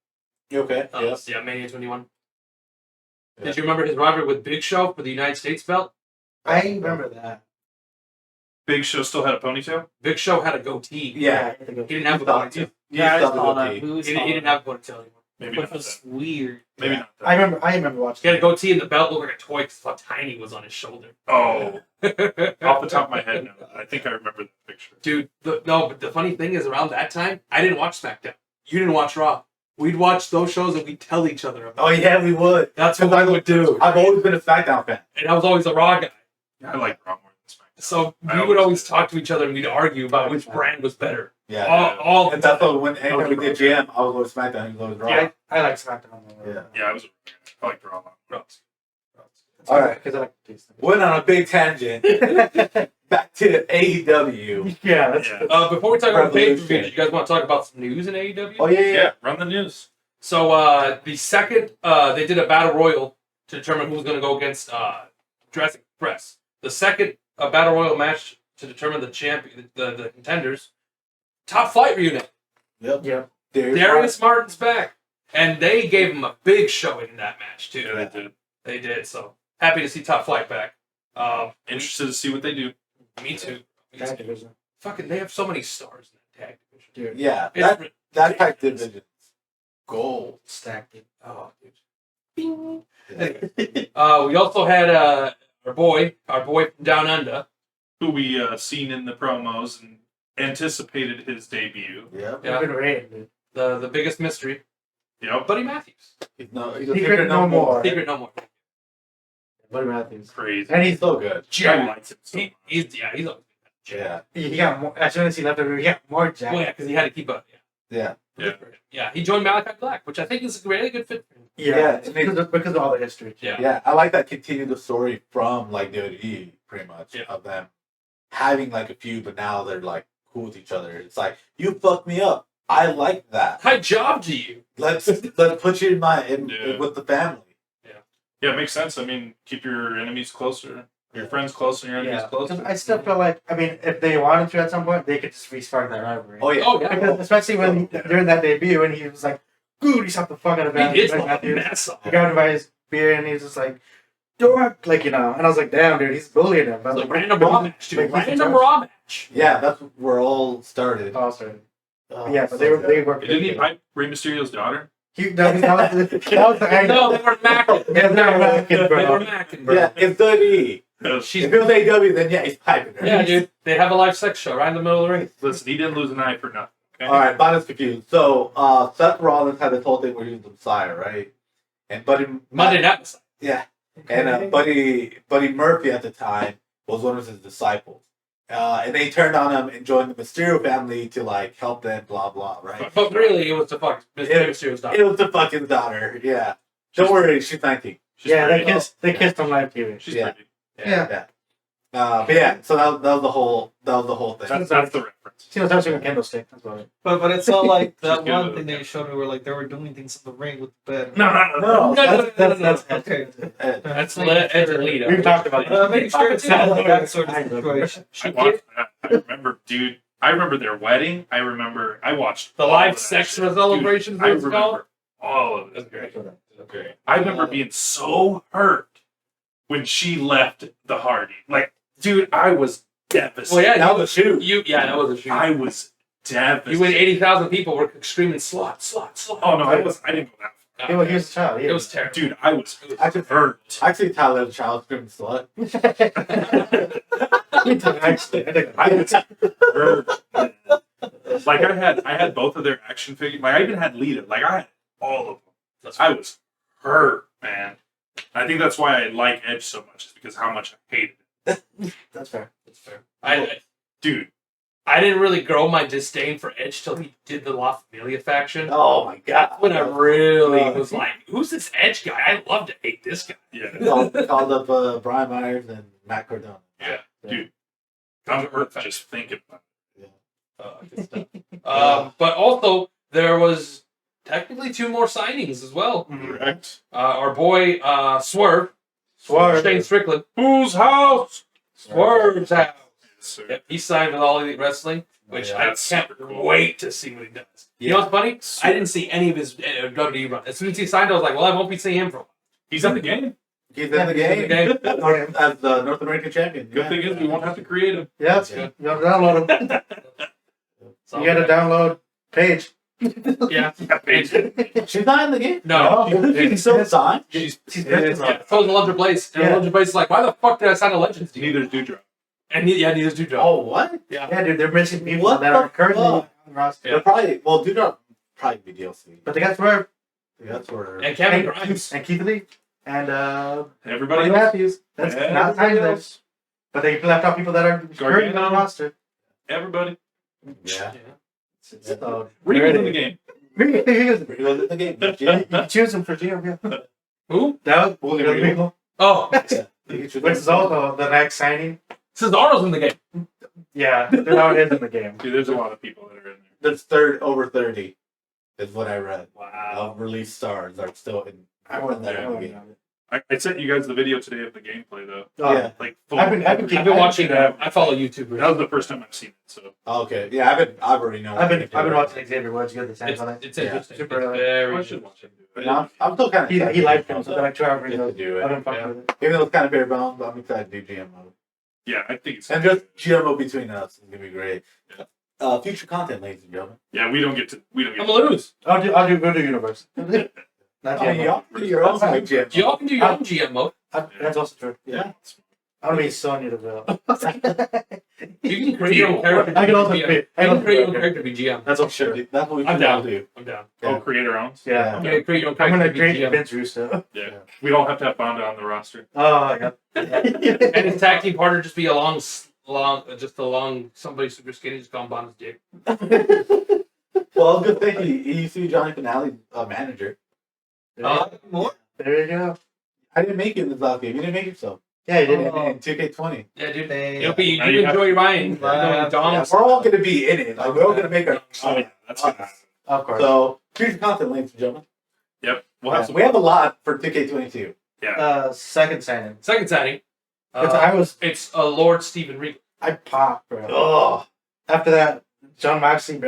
You okay? Yes. Yeah, Mania 21. Yeah. Did you remember his rivalry with Big Show for the United States belt? I remember that. Big Show still had a ponytail. Big Show had a goatee. Yeah. He didn't have a Thought ponytail. you- you Yeah, I thought saw the that. goatee. We He saw didn't that. have a ponytail anymore. Maybe But not it was that. weird. Maybe Yeah. not that. I remember watching. He had a goatee and the belt looked like a toy because how tiny it was on his shoulder. Oh, off the top of my head, no. I think I remember the picture. Dude, but the funny thing is around that time, I didn't watch SmackDown. You didn't watch Raw. We'd watch those shows and we'd tell each other about Oh yeah, we would. That's what we would do. I've always been a SmackDown fan. And I was always a Raw guy. I like Raw more than SmackDown. So I we would always did. talk to each other and we'd argue about which brand was better. Yeah. All And that's why when anytime we did GM, I was always SmackDown. He was always Raw. Yeah. I like SmackDown. Yeah. Yeah, I like Raw. All right. because I like the taste. Went on a big tangent. Back to AEW. Yeah, that's Yeah. Before we talk about pay-per-view, Revolution. do you guys want to talk about some news in AEW? Oh yeah, yeah. Yeah, run the news. So the second they did a battle royal to determine who was going to go against Jurassic Express. The second battle royal match to determine the champion, the contenders. Top Flight reunite. Yep. yeah. Darius Martin's back, and they gave him a big showing in that match too. Yeah, they did. They did. So happy to see Top Flight back. Interested to see what they do. Me too. Me Tag too. division. Fucking, they have so many stars in that tag division. Dude, Yeah. It's That type division. Gold. stacked it. Oh, dude. Yeah. We also had our boy from Down Under. Who we seen in the promos and anticipated his debut. Yeah. Yeah. Been rated, dude. The biggest mystery, Yep. Buddy Matthews. He's a Secret no more. Secret no more. Buddy Matthews. Crazy. And He's so good. I liked him so much. He's always Yeah. he got more. As soon as he left, he got more jacked. well, yeah, because he had to keep up. Yeah. Yeah, he joined Malachi Black, which I think is a really good fit for him. Yeah, it's because of all the history. Yeah. Yeah. I like that continued the story from like WWE pretty much Yeah. of them having like a feud, but now they're like cool with each other. It's like you fucked me up. I like that. Hi, job to you. Let's put you Yeah. with the family. Yeah, it makes sense. I mean, keep your enemies closer, your friends closer, your enemies Yeah, closer. I still feel like if they wanted to at some point, they could just restart that rivalry. Oh yeah. Oh yeah, Because especially when during that debut, and he was like, "Dude, he shot the fuck out of he did Buddy a Matthews." mess up. He grabbed him by his beard, and he was just like, "Dork," like and I was like, "Damn, dude, he's bullying him." But It's a like, random raw match, dude. Like, Random raw match. Yeah, that's where all started. Oh, sorry. Oh, Yeah, but so they good. worked. Didn't he pipe Rey Mysterio's daughter? That was the angle. No, they were macking. Yeah, they were macking, They bro. were macking, bro. Yeah, it's WWE. She's If it was AEW, then yeah, he's piping her. yeah, dude. They have a live sex show right in the middle of the ring. Listen, he didn't lose an eye for nothing. Okay? All right, Bonnie's confused. So Seth Rollins had this whole thing where he was the Messiah, right? And Monday Night Messiah. Yeah, and Buddy Murphy at the time was one of his disciples, and they turned on him and joined the Mysterio family to like help them, blah blah, right? But really, it was to fuck Mr. Mysterio's It daughter. was the fucking daughter. Yeah, don't worry, she's 19. She's Yeah, pretty. they kissed on live TV. She's Yeah. pretty. Yeah. But yeah, so that was the whole thing. That's the reference. She was touching a candlestick. That's about it. But it's all like that good one with thing it. they showed me where like they were doing things in the ring with the bed. No. No, That's Okay. That's making Edge sure- and Lita. We've talked about that. Making sure it's not like that sort of situation. I watched that. I remember, dude. I remember their wedding. I watched The all live of that sex shit. celebrations, Dude, I what it's called. remember all of That's it. great. Okay. I remember being so hurt when she left the Hardy. Like, dude, I was devastated. Well, yeah, That was a shoot. Yeah, that was a shoot. I was devastated. You win 80,000 people were screaming slot. Oh no, I didn't go that He was a child. It was terrible. far. Dude, I was Actually, hurt. actually, Tyler the Child screaming slut. Actually, I was hurt. Like I had both of their action figures. Like I even had Lita. Like I had all of them. I was hurt, man. I think that's why I like Edge so much, is because how much I hated it. that's fair. That's fair. Dude, I didn't really grow my disdain for Edge till he did the La Familia faction. Oh my god! When I really was like, who's this Edge guy? I love to hate this guy. yeah. called up Brian Myers and Matt Cardona. Yeah, dude. I'm hurt just thinking about Good stuff. But also, there was technically 2 more signings as well. it. Correct. Our boy Swerve. Shane Strickland. Whose house? Swerve's house. Yes, sir. Yep, he signed with All Elite Wrestling, which Yeah, I that's can't super cool. wait to see what he does. You know what's funny? I didn't see any of his WWE run. As soon as he signed, I was like, well, I won't be seeing him for a while. He's in the game. He's in the game. In the game. As the North American champion. Good thing is we won't have to create him. Yeah, That's good. you gotta download them. So, You gotta download Paige. Yeah. She's not in the game. No. She's still signed. She's She's yeah, pissed yeah. So is Alundra Blaze. And Yeah. Alundra Blaze is like, why the fuck did I sign a Legends deal? Neither do Dewdrop. And neither does Dewdrop. Oh, what? Yeah, dude, they're missing people What that the are currently fuck? on the roster. They're probably Dewdrop probably be DLC. But they got Swerve That's where. And Kevin Grimes. and Keith Lee and Everybody Buddy else. Matthews. That's not Everybody signed there. else. But they left out people that are currently on the roster. Everybody. Yeah. So, Regal's in the game. you He was in the game. can choose him for GM. Yeah. Who? That was William William Regal. Oh. Which Which is also the next signing. Cesaro's in the game. Yeah, now it is in the game. Dude, there's a lot of people that are in there. That's over 30 is what I read. Wow. Release stars are still in. I wouldn't that know. game. I sent you guys the video today of the gameplay though. Yeah. Like full. I've been I've been watching. I follow YouTubers. That was the first time I've seen it. So Oh, okay. Yeah, I've already known. I've been watching Xavier Woods get the It's, sense on it. it's Yeah. interesting. Super, It's very I should watch him do it. Yeah, I'm still kind of. He liked him, so they're like 2 hours to do I've it. been fucking Yeah. with it. Even though it's kind of bare bones, but I'm excited to do GMO. Yeah, I think it's And just GMO between us is gonna be great. Future content, ladies and gentlemen. yeah. We don't get I'm to. gonna lose. I'll do Voodoo Universe. Not I mean, GMO. y'all can do your own like GMO. Y'all can do your own GM mode. That's also true. Yeah. I'm gonna be Sonya Deville. You can create your own character. I can also be create. You can create your own character to be GM. That's also true. That's what we I'm should down. all do. I'm down. Oh, creator owns. Yeah. Yeah, create your own I'm character gonna to be create GM. Vince Russo. Yeah. We don't have to have Bonda on the roster. Oh, yeah. And his tag team partner just be along somebody super skinny, just call him Bonda's dick. Well, good thing he used to be Johnny Finale's manager. More? There you go. I didn't make it in this last game. You didn't make yourself. Yeah, you did. In 2K20. Yeah, dude. Dang. It'll be Now you you have enjoy Ryan. to- Going Dom's. We're all gonna be in it. Like we're all gonna make our. Oh yeah, that's good. Of course. So future content, ladies and gentlemen. Yep. We'll have some. We have a lot for 2K22. Second signing. Second signing. It's Lord Stephen Regal. I popped, bro. Oh, After that, John Moxley,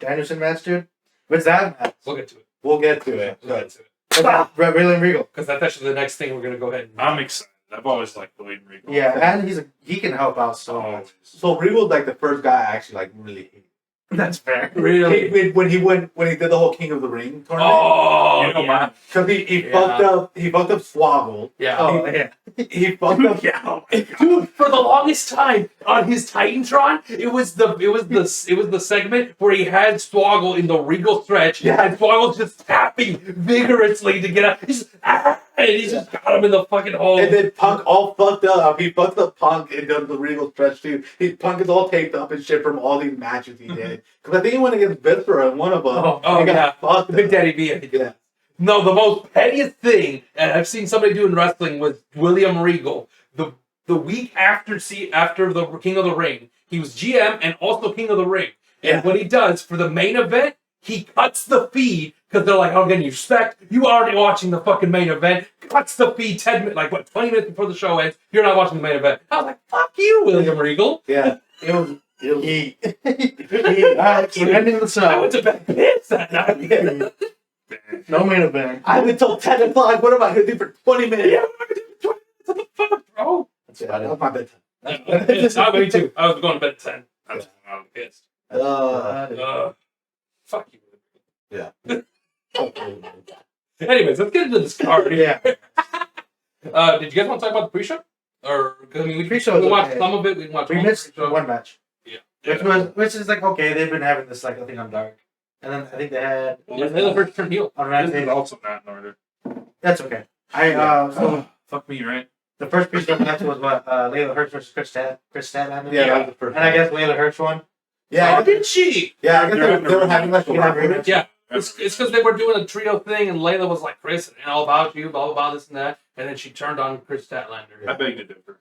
Danielson match, dude. What's that match? We'll get to it. we'll get to it. We'll get to it. Real and Regal. Because that's actually the next thing we're gonna go ahead and. I'm excited. I've always liked Blade and Regal. Yeah, and he can help out so much. Always. So Regal's like the first guy I actually like really hated. That's fair. Really? When he did the whole King of the Ring tournament. Oh, You know, yeah. Because he Yeah. fucked up Swoggle. Yeah. Oh, yeah. He fucked up. Yeah. Oh my God. Dude, for the longest time on his Titantron, it was the segment where he had Swoggle in the Regal stretch, Yeah. and Swoggle's just tapping vigorously to get out. And he just got him in the fucking hole. And then Punk all fucked up. He fucked up Punk and done the Regal stretch too. Punk is all taped up and shit from all these matches he did. Because I think he went against Viscera in one of them. Oh, He got yeah. fucked Big up. Daddy B. I think. Yeah. No, the most pettiest thing, and I've seen somebody do in wrestling, was William Regal. The week after the King of the Ring, he was GM and also King of the Ring. And Yeah. what he does for the main event, he cuts the feed because they're like, "I'm getting you respect. You already watching the fucking main event." Cuts the feed 20 minutes before the show ends. You're not watching the main event. I was like, "Fuck you, William Regal." Yeah. It was He. Alright, we're ending the I show. went to bed pissed that night. No main event. I have until 10 o'clock. What am I going to do for 20 minutes? Yeah, what the fuck, bro? That was my bedtime. Me too. I was going to bed at 10. That's I'm Pissed. Fuck you. Yeah. Anyways, let's get into this card. Yeah. Did you guys want to talk about the pre-show? Or I mean, Pre-show was we watched okay. some of it. We watched We all missed the pre-show. one match, Yeah. which is like okay. They've been having this like I think on Dark, and then I think they had Yeah, they first turn heel. on This is Rampage. also not in order. That's okay. So Fuck me, right? the first pre-show match was what Layla Hirsch versus Chris Statlander. Yeah, that was the first And I one. guess Layla Hirsch won. Yeah, How did she? yeah. I guess they were having like a Yeah, rivalry. Yeah. It's because they were doing a trio thing, and Layla was like, Chris, and all about you, blah, blah, blah, this and that. And then she turned on Chris Statlander. I beg to differ.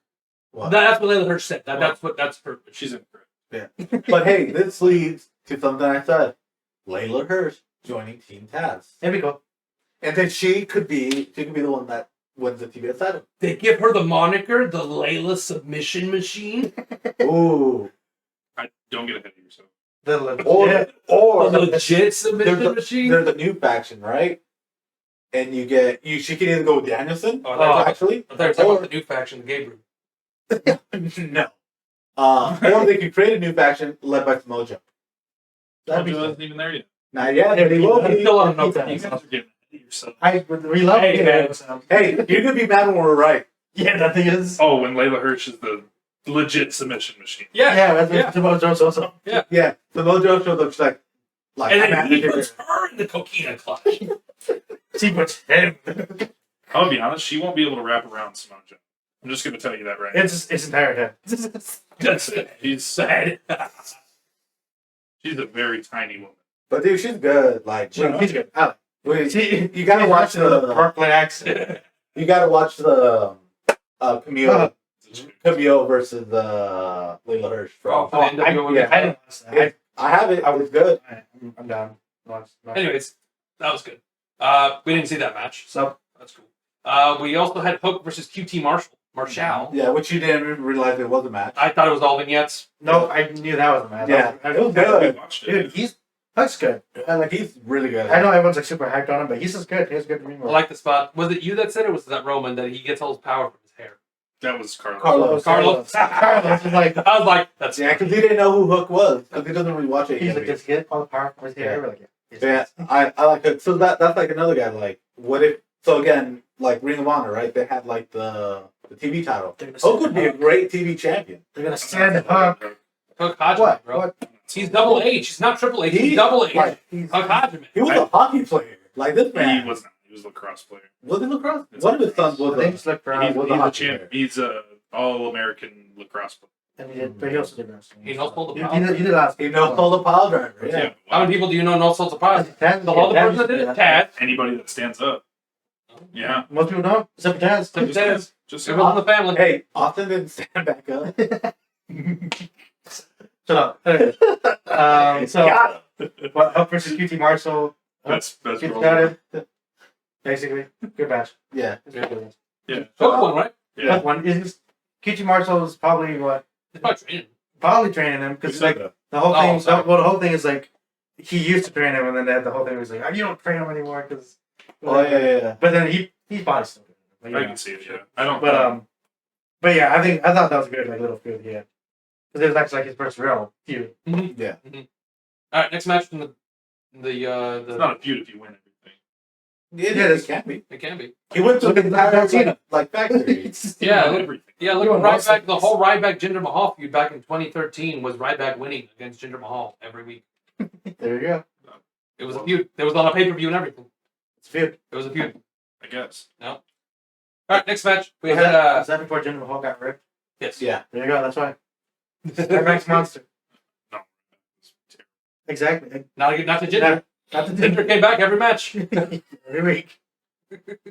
What? That's what Layla Hirsch said. That's her. She's incorrect. But hey, this leads to something I said. Layla Hirsch joining Team Taz, There we go. and then she could be the one that wins the TBS title. They give her the moniker, the Layla Submission Machine. Ooh, Don't get ahead of yourself. or The legit Submission there's Machine. there's a new faction, right? And she can either go with Danielson, Oh, that's actually, I thought you were talking about the new faction, the Gabriel. no. Or they could create a new faction led by Samoa. That'd be Mojo isn't even there yet. not yet, but he will I'm be. still on You no guys are getting ahead of yourself. We love Hey, it. man. Hey, you're gonna be mad when we're right. Yeah, the thing is. Oh, when Layla Hirsch is the legit submission machine. Yeah. Yeah, that's Yeah. what Samoa Joe also. Yeah, Samoa Joe looks like And I'm then at he the puts her in the coquina clutch. See what's him. I'm gonna be honest, she won't be able to wrap around Samoa Joe. I'm just gonna tell you that right now. It's entire head. That's it. She's Sad. she's a very tiny woman. But dude, she's good. Like, He's good. I like. wait, See, you gotta watch the Parkland accent. you gotta watch the Camille Uh-huh. Camille versus Layla Hirsch. Oh, From, for the NWO. yeah. I didn't watch that. I have it. It's good. I'm down. Watch. Anyways, that was good. We didn't see that match, so that's cool. We also had Hook versus QT Marshall. Yeah, which you didn't even realize it was a match. I thought it was all vignettes. No, I knew that was a match. Yeah, it was good. We watched Dude, it. that's good. Like he's really good. I know everyone's like super hyped on him, but he's just good. He has good ring I work. like the spot. Was it you that said it? Or was that Roman that he gets all his power from his hair? That was Carlos. Carlos. Carlos is like, I was like, that's Yeah, because he didn't know who Hook was because he doesn't really watch it. he's like, does he get all the power from his hair? We're like, Yeah, I like it. So that's like another guy. Like, what if? So again, like Ring of Honor, right? They had like the TV title. Hook would be a great TV champion. They're gonna stand Hook. Hook Hodgman, What? bro. What? He's double H. He's not triple H. He's He- double H. like, Hook Hodgman. He was a hockey player. Like this man. He was not. He was a lacrosse player. Was he lacrosse? One of his sons was They a. just look for He's, was a he's a hockey champ. player. He's a all-American lacrosse player. and he did, but he also did wrestling. He knows all the You power. did last. He knows all the pile driver. Yeah. How many people do you know no Souls of Power? Taz, The other person that did it? Taz. Anybody that stands up. Yeah. Most people don't, except for Taz. Except for Taz. Just It was in the family. Hey, Austin didn't stand back up. Shut up. Anyway, so what, Hook versus QT Marshall. That's Get real. started. Basically, good match. Yeah. It's really good match. Yeah. Hook one, right? Yeah. Hook one is QT Marshall is probably what It's probably training. probably training him We because said like that. the whole Oh, thing. sorry. The whole thing is like he used to train him, and then they had the whole thing was like, oh, you don't train him anymore because. Oh yeah. But then he's probably still good. But, I yeah. can see it. Yeah. I don't. But yeah, I thought that was a good like little feud he had because it was actually like his first real feud. Yeah. All right, next match from the It's not a feud if you win everything. Yeah, this can be. it can be. He went to Look the at entire John Cena. like factory. Yeah, You win look, everything. yeah. Look, You want Ryback. wrestling. The whole Ryback Jinder Mahal feud back in 2013 was Ryback winning against Jinder Mahal every week. There you go. It was a feud. It was on a pay per view and everything. It's a feud. It was a feud. I guess. All right, next match we Was had. that before Jinder Mahal got ripped? Yes. Yeah. There you go. That's why. Ryback's monster. No. Exactly. Not to Jinder. Not the Jinder came back every match. every week.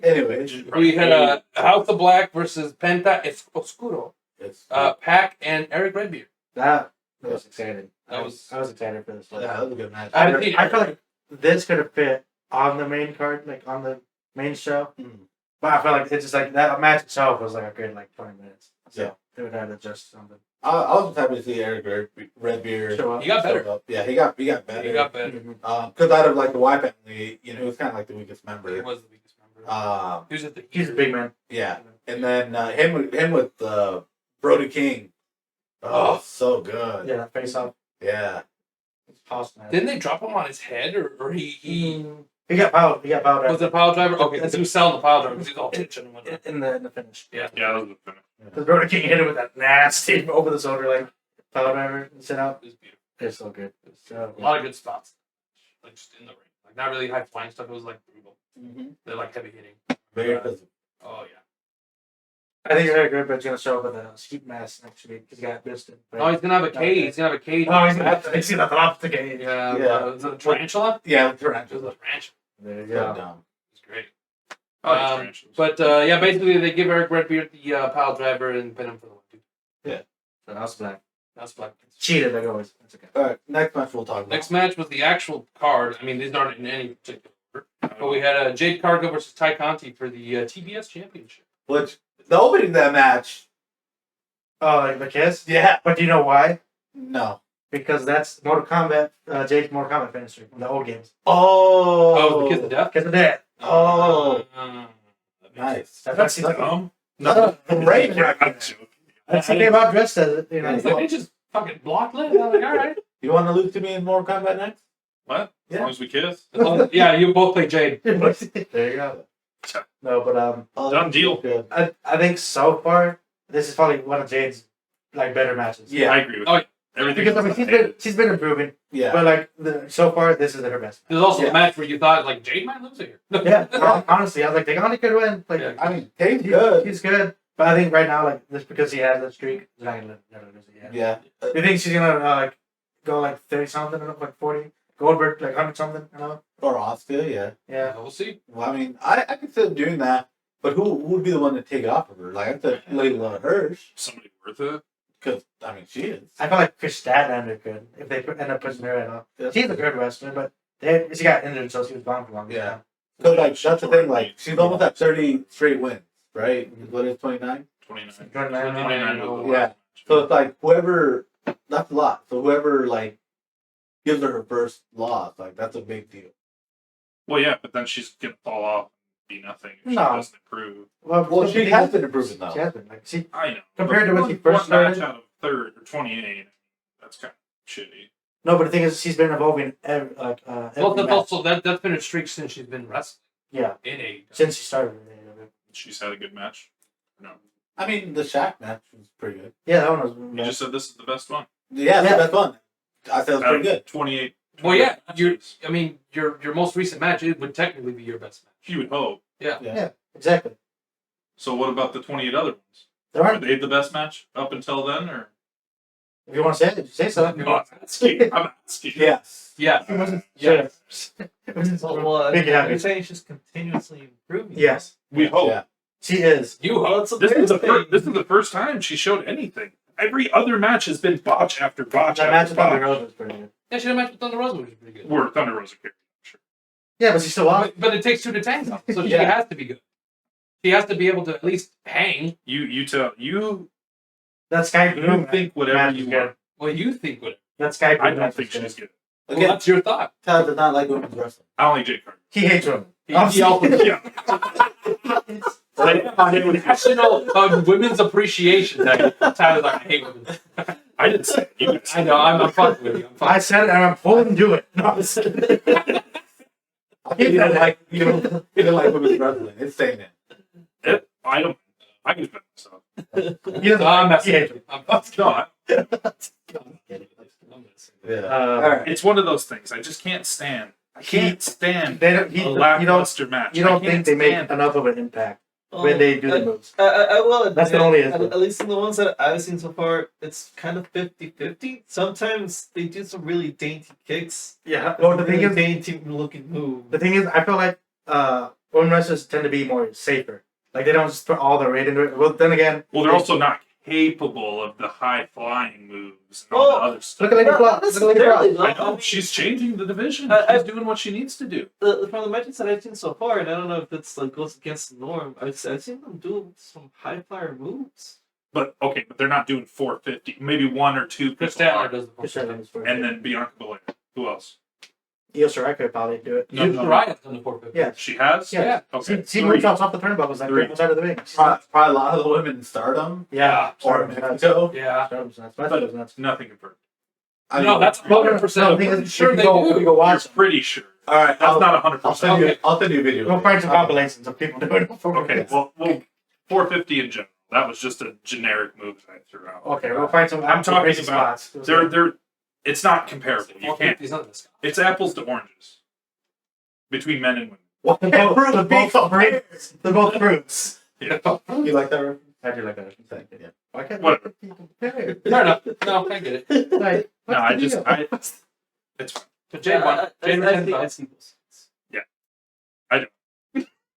Anyways, We had House of Black versus Penta Oscuro. it's Pac and Eric Redbeard. That was exciting. That was- I was excited for this. yeah, that was a good match. I feel like this could have fit on the main card, like on the main show. Mhm. But I feel like it's just like that match itself was like a good like 20 minutes. So Yeah. they would have to adjust something. I was just happy to see Eric Redbeard. Show up. He got better. show up. Yeah, he got better. He got better. Because out of like the Y family, you know, he was kind of like the weakest He member. was the weakest member. Um, He was at the He's a big man. yeah, and then him with Brody King. Oh, so good. Yeah, face off. Yeah. House match. Didn't they drop him on his head, or he He got piled. He got piled. was it a pile driver? Okay, because he was selling the pile driver because he's all pitching and whatnot. in the finish. Yeah. Yeah, that was the finish. Because Brody King hit him with that nasty over the shoulder like pile driver and sit out. It was beautiful. It's so good. A lot of good spots, like just in the ring, like not really high flying stuff. It was like brutal. Mm-hmm. They're like heavy hitting. Very physical. Oh yeah. I think Eric Goodman's gonna show up with a ski mask next week because he got Biston. Oh, he's gonna have a cage. He's gonna have a cage. Oh, he's gonna have to see that off the cage. Yeah. Yeah. Is it a tarantula? Yeah, It was a tarantula. tarantula. There you Yeah. go. It's great. I like tarantulas. But yeah, basically they give Eric Redbeard the pile driver and pin him for the 1-2. So House Black That's Black. cheated like always. That's okay. All right, next match we'll talk about. Next match was the actual card. I mean, these aren't in any particular order. But we had Jade Cargill versus Ty Conti for the TBS Championship. Which the opening of that match, Oh, like the kiss? yeah, But do you know why? no. Because that's Mortal Kombat, Jade's Mortal Kombat finisher from the old games. Oh, the kiss of death? Kiss of death. Oh, That makes nice. That's dumb. No, great. I'm joking. That's the game out dressed as it. You know. sense. It's like they just fucking blocked Liz. I'm like, all right. You want to lose to me in Mortal Kombat next? What? As Yeah. long as we kiss. Yeah, you both play Jade. there you go. No, but Oh, Done deal. Good. I think so far this is probably one of Jade's like better matches. Yeah. I agree with Oh, that. Everything Because I mean else she's been improving, Yeah. but like so far this is her best. There's also Yeah. a match where you thought, like, Jade might lose it here. Yeah, honestly, I was like, Tegani could win. Like, Yeah. I mean, Tate's good. He's good, but I think right now, like, just because he has that streak, he's not gonna never lose it yet. Yeah. You think she's gonna like go like 30 something, or like 40? Goldberg like 100 something, you know? Or Oscar, yeah. Yeah. We'll see. Well, I mean, I consider doing that, but who would be the one to take it off of her? Like, I said, Layla Hirsch, somebody worth it. because, I mean, she is. I feel like Chris Statlander could if they end up pushing her at all. Yeah. She's a good wrestler, but she got injured, so she was gone for long. Yeah. Because, like, that's the thing, like, she's almost at 30 straight wins, right? What is 29? 29. 29. was the Yeah. last match. So it's like, whoever, that's a lot. So whoever, like, gives her first loss, like, that's a big deal. Well, yeah, but then she's going to fall off and be nothing if she No. doesn't improve. Well, she has been improving, though. She has been. Like, she, I know. Compared to when But she first one match started? out of third or 28, that's kind of shitty. no, but the thing is, she's been evolving every Well, match. that's also that's been a streak since she's been wrestling Yeah, in a. since she started. She's had a good match. No. I mean, the Shaq match was pretty good. Yeah, that one was. You just said this is the best one. Yeah, Yeah. that's fun. I said it was Out pretty of good. 28. Well, yeah, matches. I mean, your most recent match it would technically be your best match. You would hope. Yeah. Exactly. So what about the 28 other ones? There Are aren't. they the best match up until then, or? If you want to say it, say so. No. I'm asking. I'm asking. Yes. Yeah. Yeah. So what? Make it happen. You're saying she's continuously improving. Yes, We hope. Yeah. she is. You Well, hope. it's a This is, the thing. first, this is the first time she showed anything. Every other match has been botch after botch That match after with Thunder botch. Rosa was pretty good. Yeah, she had a match with Thunder Rosa, which is pretty good. Where Thunder Rosa carried. Sure. Yeah, but she's still off. But it takes two to tango, so she Yeah. has to be good. She has to be able to at least hang. You That Sky Blue think whatever match you is want. good. Well, you think what? That Sky Blue I don't match think is she's good. Well, Again, that's your thought. Tyler does not like women's wrestling. I don't like Jake Carter. He hates women. He also Yeah. National Women's Appreciation Day. Tyler's like, I hate women. I didn't say it. You did say I know. I'm fucking with you. I'm I fucking. said it, and I'm pulling to it. No, I'm just- He didn't like, he didn't like women's wrestling. It's saying it. it. I don't. I can defend myself. he doesn't No, I'm like- messing he with hates you. I'm That's not. Yeah. Uh, Alright. It's one of those things. I just can't stand. I can't stand They don't. a You don't. lackluster match. You I don't can't think they make stand it. enough of an impact when they do the moves. I will admit, That's the only at, issue. at least in the ones that I've seen so far, it's kind of 50-50. Sometimes they do some really dainty kicks. Yeah. Well, the really thing is, dainty looking move. the thing is, I feel like women wrestlers tend to be more safer. Like they don't just put all their weight into it. Well, then again, Well, they're also not capable of the high flying moves and all Well, the other stuff. look at Lady Not Cross. Look at Lady necessarily, Cross. I know mean, she's changing the division. I- She's doing what she needs to do. From the matches that I've seen so far, and I don't know if it's like goes against the norm. I've seen them do some high flyer moves. But okay, but they're not doing 450. Maybe one or two Chris people Statler are. does the Chris full Evans for it. And then Bianca Belair. Who else? Io Shirai could probably do it. No, no, no. Mariah's done the 450. Yeah. She has? Yeah. Okay. She Three. moves off the turnbuckles like Three. right outside of the ring. Probably a lot of the women in Stardom Yeah. or Mexico. Yeah. Stardom's nuts. But Mexico's nuts. nothing confirmed. I No, mean, that's 100%. No, I'm the thing pretty is, sure if they you go, do. if you go watch You're pretty sure. all right. That's not 100%. I'll send you. Okay. I'll send you a video. We'll find some compilations of people doing it. Okay, well, 450 in general. That was just a generic move that I threw out. Okay, we'll find some. I'm talking crazy about- spots. They're. It's not comparable. You can't. 450's not this guy. It's apples to oranges between men and women. Well, They're both, they're be both fruits. They're both fruits. Yeah. You like that reference? I do like that. Thank you. Yeah. Why can't Whatever. they compare? Fair enough. No, I get it. Like, No, what's I the just. deal? It's fine. So Jay won. Jay returned I the see both sides.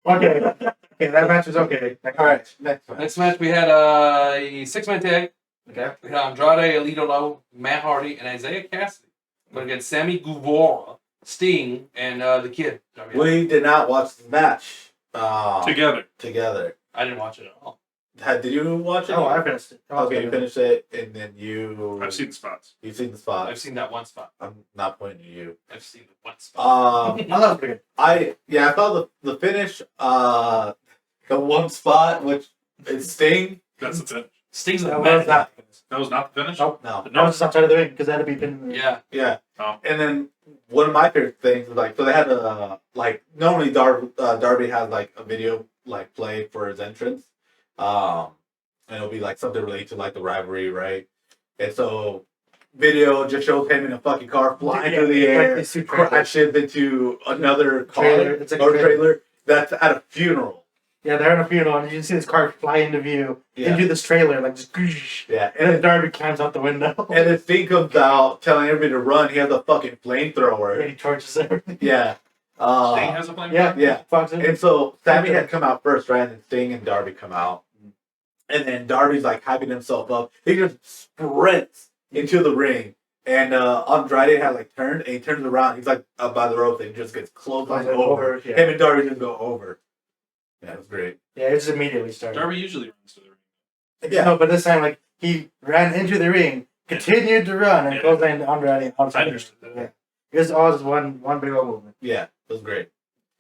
Okay, okay, that match was okay. All right. Next one. Next match, we had a 6-man tag. Okay. We had Andrade, Alito Low, Matt Hardy, and Isaiah Cassidy. Going against Sammy Guevara, Sting, and the Kid. We did not watch the match Together. together. I didn't watch it at all. Did you watch it? Oh, I finished it. Okay, you finished it, and then you. I've seen the spots. You've seen the spot. I've seen that one spot. I'm not pointing to you. I've seen the one spot. I thought it was pretty good. I thought the finish, the one spot which is Sting. That's the finish. Sting's the That was best. not. That was not the finish? Nope. No. That was just outside of the ring because that had to be pinned. Yeah. Yeah. Oh. And then one of my favorite things is like, so they had like normally Darby has like a video like played for his entrance, and it'll be like something related to like the rivalry, right? And so video just shows him in a fucking car flying through the air, Like the trailer. crashes into another car Trailer. It's like a or trailer. trailer that's at a funeral. Yeah, they're in a funeral and you can see this car fly into view Yeah. into this trailer, like just. Yeah, And then Darby climbs out the window. and then Sting comes out telling everybody to run. He has a fucking And flamethrower. he torches everything. Yeah. Sting has a flame? Yeah, Yeah. Fox in. And so Sammy had come out first, right? And then Sting and Darby come out. And then Darby's like hyping himself up. He just sprints into the ring. And Andrade had like turned and he turns around. He's like up by the rope and just gets clotheslined over. Yeah. Him and Darby just go over. Yeah, it was great. Yeah, it just immediately started. Darby usually runs to the ring. Yeah. No, but this time, like, he ran into the ring, continued to run, and Yeah. closed in Andrade outside. I the understood ring. that. Yeah. It was all just one big old movement. Yeah, it was great.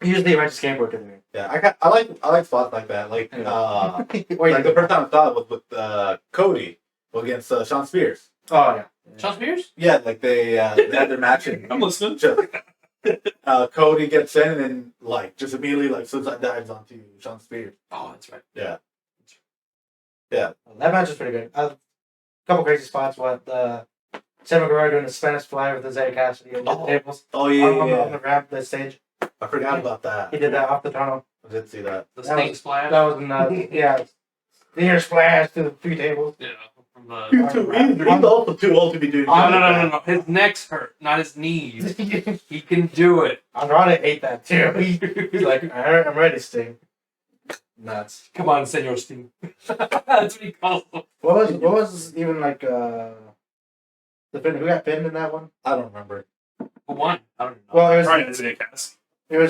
Usually, I just skateboard to the ring. Yeah, I like spots like that. Like Or like the first time I saw it was with Cody against Sean Spears. Oh, yeah. Sean Spears? Yeah, like they had their match and I'm listening. just Cody gets in and then like just immediately like suicide dives onto Sean Spears. Oh, that's right. Yeah. That match was pretty good. A couple crazy spots. Sam Guevara doing the Spanish fly with Isaiah Cassidy and Oh. the tables Oh yeah, on the ramp, the stage. I forgot about that. He did that off the tunnel. I did see that. The That Sting was- splash. That was nuts. Yeah. The air splash to the few tables. Yeah. From the... He's also too old to be doing. No. His neck's hurt, not his knees. He can do it. Andrade ate that too. He's like, alright, I'm ready, Sting. Nuts. Come on, Senor Sting. That's what he calls him. What was even like the pin? Who got pinned in that one? I don't remember. Who won? I don't know. Well, it Probably was Isaiah Cass.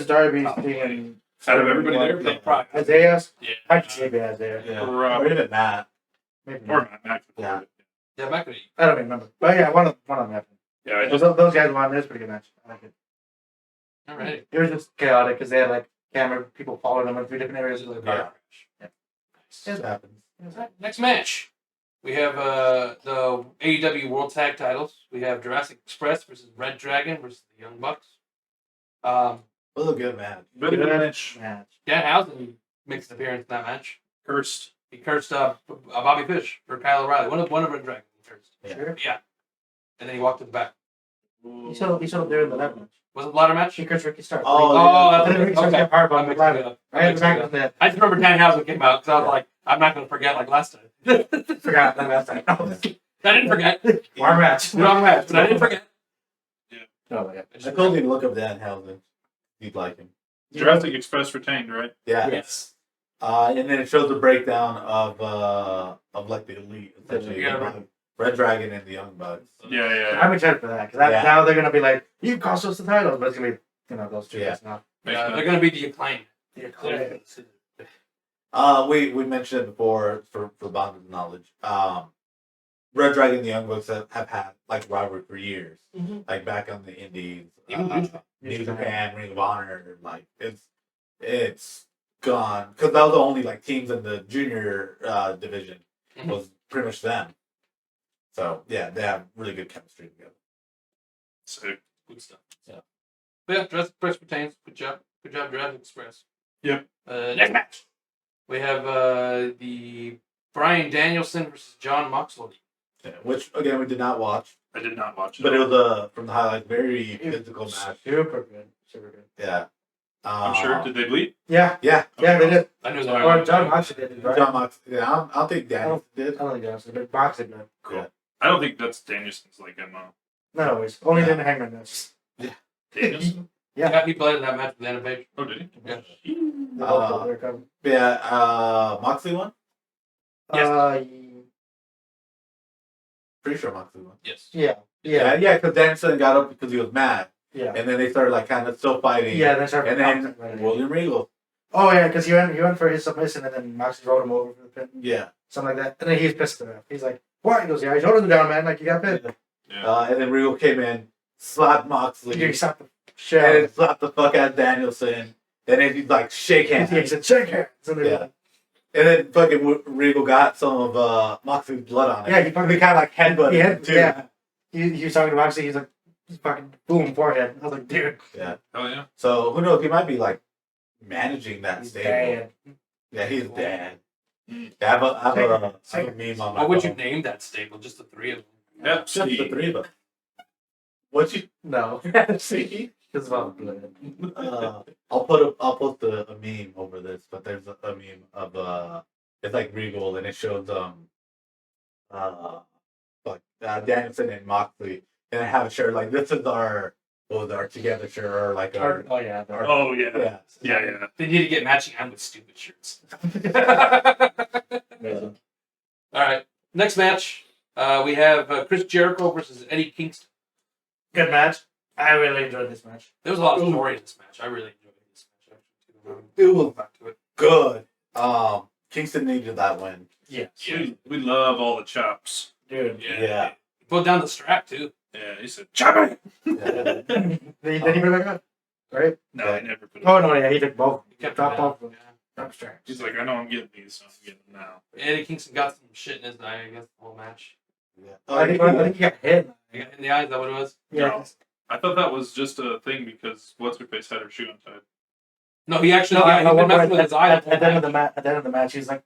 Darby, Oh, Sting, and Out of everybody there, Yeah. probably. Isaiah. Yeah. I'd say maybe Isaiah. Yeah, Or, or even Matt. Maybe Or not. Matt Yeah. Yeah, McAfee. I don't even remember. But yeah, one of them happened. Yeah, I Those guys won. It was a pretty good match. I like it. All right. It was just chaotic because they had like camera people following them in 3 different areas of the car. It happens. Next match. We have the AEW World Tag Titles. We have Jurassic Express versus Red Dragon versus the Young Bucks. It was a good match. Bit of a match. Match. Dan Housen makes an appearance in that match. Cursed. He cursed Bobby Fish for Kyle O'Reilly. One of Red Dragon. He cursed. Yeah. Sure. Yeah. And then he walked to the back. You should have during the ladder match. Was it the ladder match? She cursed Ricky Starks. Oh, Oh, And that's then Ricky Starks got hard on the ladder. Right in the back of that. I just remember Danhausen came out because I was like, I'm not going to forget like last time. Forgot that last time. I didn't forget. Warm match. Wrong match, but I didn't forget. Oh, yeah. I told you to look up Dan Housen. You'd like him. Jurassic Express retained, right? Yeah. Yes. And then it shows a breakdown of like the elite, essentially. Yeah. Red Dragon and the Young Bucks. Yeah, yeah. I'm excited for that because Yeah. now they're gonna be like, you cost us the titles, but it's gonna be those two Yeah. guys now. They're going to be the acclaimed. We mentioned it before for Bond's knowledge. Red Dragon and the Young Bucks have had like rivalry for years. Mhm. Like back on the Indies, Even New Japan, Ring of Honor, like it's gone because that was the only like teams in the junior division Mhm. was pretty much them. So yeah, they have really good chemistry together. Sick. Good stuff. Yeah. But yeah, Jurassic Express retains. Good job. Good job, Jurassic Express. Yep. Next match. We have the Brian Danielson versus John Moxley. Yeah, which again we did not watch, I did not watch it. but it was from the highlights very physical match. Super good. Super good. Yeah. I'm sure. Did they bleed? Yeah. Yeah. Yeah, they did. I knew Sorry. Or John Moxley did, right? John Mox. Yeah, I don't think Daniel did. I don't think Johnson did. Moxley did. Cool. Yeah. I don't think that's Danielson's like MO. Not always. Only Yeah. in the Hangman matches. Danielson? Yeah, he played in that match with Anna Page. Oh, did he? Yeah. They're coming. Yeah. Moxley won. Yes. Pretty sure Moxley won. Yes. Yeah. Yeah, Yeah. because Danielson got up because he was mad, Yeah. and then they started like kind of still fighting. Yeah. That's our. And then William Regal. Oh yeah, because he went for his submission and then Moxley rolled him over for the pin, Yeah. something like that. And then he's pissed at him. He's like, "What?" He goes, "Yeah, I showed him down, man. Like you got pinned." Yeah. And then Regal came in, slapped Moxley, He and slapped the shit. then slapped the fuck out of Danielson. And then he's like, shake hands. He said, "Shake hands." And then, Yeah. And then fucking Regal got some of Moxley's blood on it. Yeah, he fucking- They kind of like headbutted He him had, too. yeah. He was talking to Moxley. He's like, fucking boom forehead. I was like, dude, Yeah. Oh, yeah. So who knows? He might be like managing that he's stable. bad. Yeah, he's bad. Yeah, I have a meme on my What would you phone. name that stable? Just the three of them. Yep. Just the three of them. What you No, see? it's about blood. I'll post a meme over this, but there's a meme of it's like Regal and it shows Danielson and Moxley and I have a shirt like this is our together shirt or like our Oh yeah, Oh, yeah. yeah. Yeah. They need to get matching on with stupid shirts. amazing. All right. Next match, we have Chris Jericho versus Eddie Kingston. Good match. I really enjoyed this match. There was a lot of story in this match. I really enjoyed this match. Actually, It too. was Back to it. good. Kingston needed that win. Yes, We love all the chops. dude. Yeah. He pulled down the strap too. Yeah, he said, chop it! Yeah. Did he put it back on? Right? No, I never put it. Oh no, yeah, he took both. He kept Drop it down. both of them. Yeah. Drop straps. He's like, I know I'm getting these, so I'm getting them now. Eddie Kingston got some shit in his eye, I guess, the whole match. I think he got hit. In the eye, is that what it was? Yeah. No. I thought that was just a thing because what's-her-face had her shoe untied. No, he actually No, he's at been one messing point, with his eye. at the the end of whole the match, at the end of the match, he's like,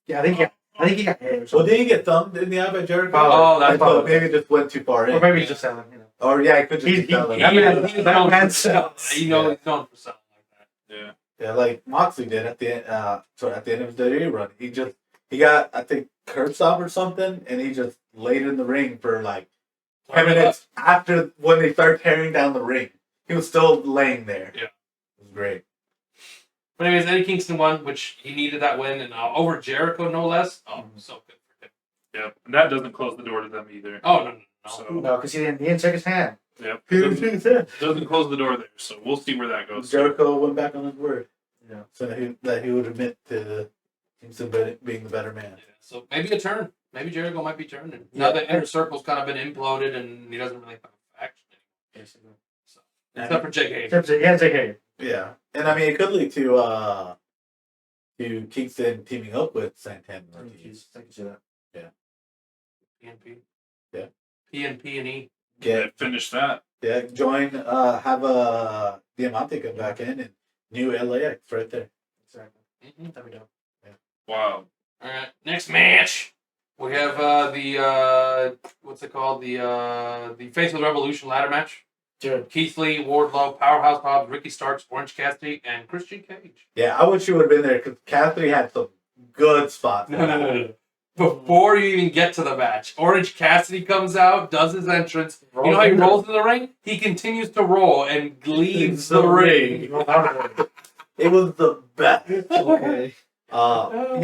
yeah, I think he got hit or Well, something. did he get thumbed in the eye by Jericho? Oh, that's I thought maybe it just went too far in. Or maybe he's just selling, you know. Or yeah, it could just He- be selling. That man- he's that known man for selling. sells. You know Yeah. he's known for selling like that. Yeah. Yeah, like Moxley did at the end. At the end of his WWE run, he got I think curb stop or something, and he just laid in the ring for like 10 minutes after when they started tearing down the ring. He was still laying there. Yeah. It was great. But anyways, Eddie Kingston won, which he needed that win, and over Jericho, no less. Oh, so good for him. Yeah. And that doesn't close the door to them either. Oh, no. So, No, because he didn't check his hand. yep. He Doesn't close the door there, so we'll see where that goes. Jericho went back on his word. Yeah. So that he would admit to Kingston being the better man. Yeah, so maybe a turn. Maybe Jericho might be turning. Now that Inner Circle's kind of been imploded, and he doesn't really have action anymore. So, except for Jake Hager. He had to take it. Yeah, and I mean it could lead to Kingston teaming up with Santana and Ortiz. I can see that. PNP. Yeah. PNP and E. Finish that. Join. Have Diamante come back in and new LAX right there. Exactly. Mm-hmm. That'd be dope. Wow. All right, next match. We have the what's it called? The Face of the Revolution ladder match. Dude. Keith Lee, Wardlow, Powerhouse Hobbs, Ricky Starks, Orange Cassidy, and Christian Cage. Yeah, I wish you would have been there because Cassidy had some good spots. No. Before you even get to the match, Orange Cassidy comes out, does his entrance. You know how he rolls in the ring? He continues to roll and leaves the ring. It was the best. Okay. He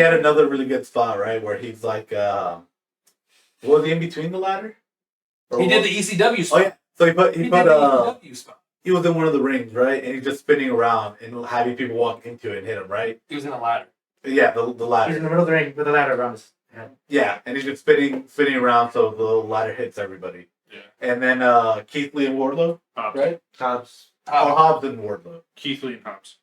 had another really good spot, right, where he's like, was he in between the ladder? Or He did what? the ECW Oh spot. yeah. So he put He did the ECW spot. he was in one of the rings, right, and he's just spinning around and having people walk into it and hit him, right? He was in a ladder. Yeah, the He's in ladder. the middle of the ring with a ladder around his head. Yeah, and he's just spinning around so the ladder hits everybody. Yeah. And then Keith Lee and Wardlow, Hobbs. right? Tops. Or Hobbs and Wardlow. Keith Lee and Hobbs.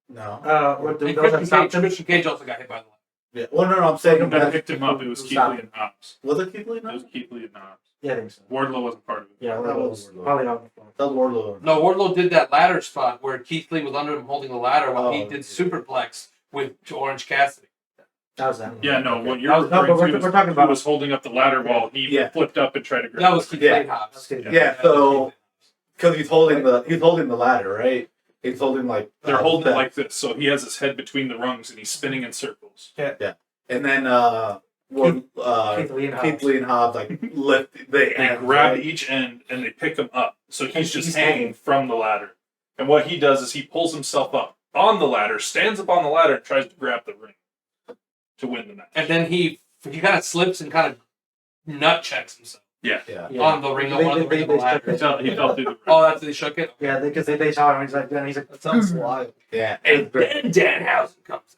No. What And those Christian have Cage also got hit by the ladder. Yeah. Well, no, I'm saying That picked him up. It was Keith Lee and Hobbs. Was it Keith Lee? It was Keith Lee and Hobbs. Yeah, I think so. Wardlow wasn't part of it. Yeah, That that was was Wardlow. probably not. That was Wardlow. No, Wardlow did that ladder spot where Keith Lee was under him holding the ladder while he Oh, did yeah. superplex with Orange Cassidy. That was that. Yeah, no. Okay. What you're No, referring but we're to is talking he about- was holding up the ladder while he Yeah. flipped up and tried to grab. That was the Keith ring. Lee Yeah. and Hobbs. Yeah. So because he's holding the ladder, right? He's holding like They're holding it that. like this, so he has his head between the rungs and he's spinning in circles. And then Keith Lee and Hobbs. Keith Lee and Hobbs like lift the They ends, grab right? each end and they pick him up, so he's just He's hanging hanging. from the ladder. And what he does is he pulls himself up on the ladder, stands up on the ladder, and tries to grab the ring to win the match. And then he kind of slips and kind of nut checks himself Yeah. on the ring, on the ring of the He ladder. fell through the ring. Oh, that's they shook it. Yeah, because they saw him. He's like, That sounds wild. Yeah. And then Danhausen comes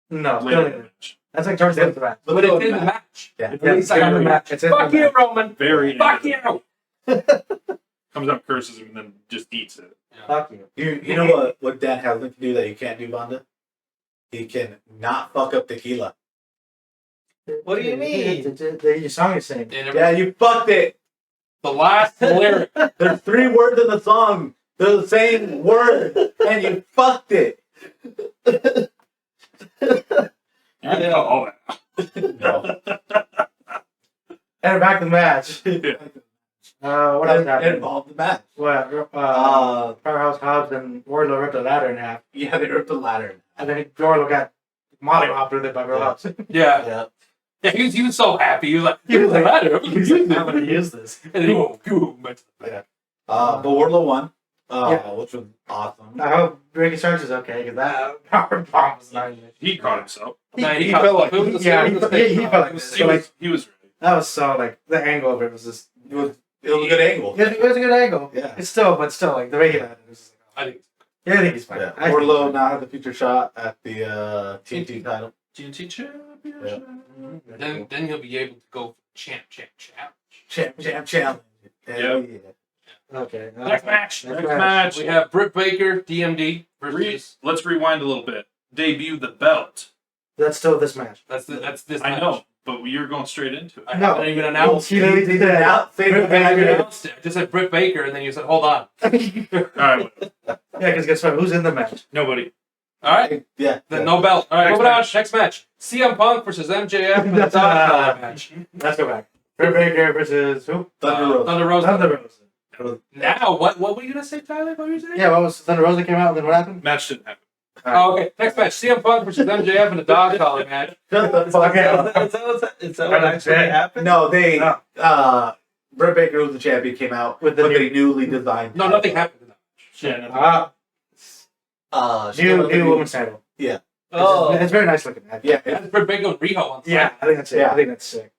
no, Later in the still, match. that's like George Lynch match. out, but it's in the match. Yeah. At least I got the match. It's in Fuck the you, match. Roman. Very Fuck end. you. Comes up, curses him, and then just eats it. Fuck you. You know what Dan Haslam can do that you can't do, Banda? He can not fuck up tequila. What do you mean? Your song is saying. Yeah, you fucked it. The last lyric. There's 3 words in the song. They're the same word, and you fucked it. You can cut all that. No. And back to the match. Yeah. What else It happened? involved the match. What? Powerhouse Hobbs and Wardlow ripped the ladder in half. Yeah, they ripped the ladder. And then Wardlow got mollywopped with it by Bill Hobbs. Yeah. Yeah. Yeah, he was so happy. He was like, He was like, ladder. He's like, I'm going to use this. And then he went, boom. But Wardlow won, which was awesome. I hope Ricky Starks is okay, because that power bomb was not even. He caught himself. Man, he caught felt himself. like- It was a- yeah, it was a he fake felt call. like It was this. He serious. was ready. That was so, like, the angle of it was just. It was a good angle. It was a good angle. Yeah. It's still, like, the way he had it was just like, I think yeah, I think he's fine. Yeah. I think he's Wardlow fine. now has a future shot at the TNT title. GNT championship. Yeah. Then he'll be able to go for champ. Challenge. Yep. Yeah. Okay. Next match. Next match. We have Britt Baker, DMD versus. Let's rewind a little bit. Debut the belt. That's still this match. That's this. I match. know, but you're going straight into it. I No. haven't even announced. He literally did that. Out, say Britt the I Baker. announced it. I just said Britt Baker, and then you said, "Hold on." All right, Yeah, because guess what? Who's in the match? nobody. All right. Yeah. Then no belt. All right, Next moving on. match. Next match: CM Punk versus MJF in the That's dog collar match. Let's go back. Britt Baker versus who? Thunder Rosa. Thunder Rosa. Thunder Rosa. Now, what were you gonna say, Tyler? What were you saying? Yeah, what was Thunder Rosa came out and then what happened? Match didn't happen. Oh, okay. Next match: CM Punk versus MJF in the dog collar match. Shut the fuck up. Is that what actually happened? No, they. No. Britt Baker, who was the champion, came out With with the a newly designed. No, nothing happened in that match. Yeah, nothing. New women's title. Oh, It's very nice looking. Yeah. That's Britt Baker and Riho on the Yeah, side. I think that's it. Yeah. I think that's sick.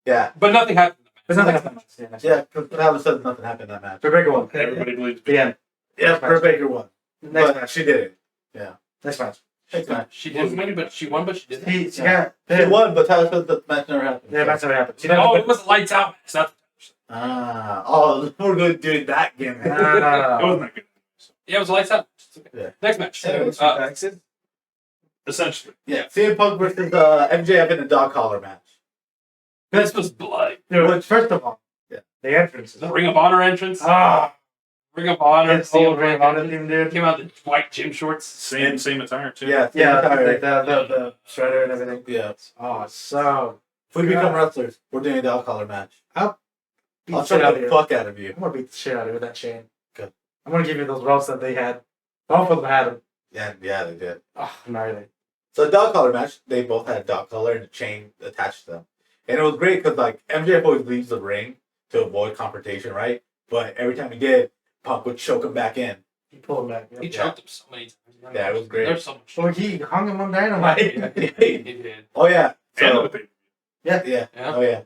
Yeah. But nothing happened. There's nothing else. Yeah, Yeah. Because Tyler said nothing happened in that match. Britt Baker won. Everybody believes. The end. Yeah, Britt Baker won. Next But match. she did it. Next match. Next match. She didn't win, but she won, but she didn't. She Yeah. got. She won, but Tyler said the match never happened. Yeah, that's what happened. She Oh, it was a lights out match. That's We're going to do that gimmick. It wasn't that good. yeah, it was a lights out. It's okay. Yeah. Next match. anyways, Essentially. Yeah, CM Punk versus MJF in a dog collar match. This was bloody. Dude, first of all, Yeah. the entrances. The Ring of Honor entrance. Ah, Ring of Honor. it's all CM Ring of Punk Honor team, dude. came out in the white gym shorts. Same attire too. Yeah, Yeah, entire- like the shredder and everything. yeah. Oh, so. If we become wrestlers, we're doing a dog collar match. Beat I'll the shit out choke of the you. fuck out of you. I'm gonna beat the shit out of you with that chain. Good. I'm gonna give you those ropes that they had. Both of them had them. Yeah, they did. Oh, gnarly. So the dog collar match, they both had a dog collar and a chain attached to them. And it was great because like MJF always leaves the ring to avoid confrontation, right? But every time he did, Punk would choke him back in. He pulled him back. He Yep. choked him so many times. Yeah, it was great. There's so much. So he hung him on dynamite. Yeah, he did. Oh yeah. And So, the pay- yeah. Yeah. Oh yeah.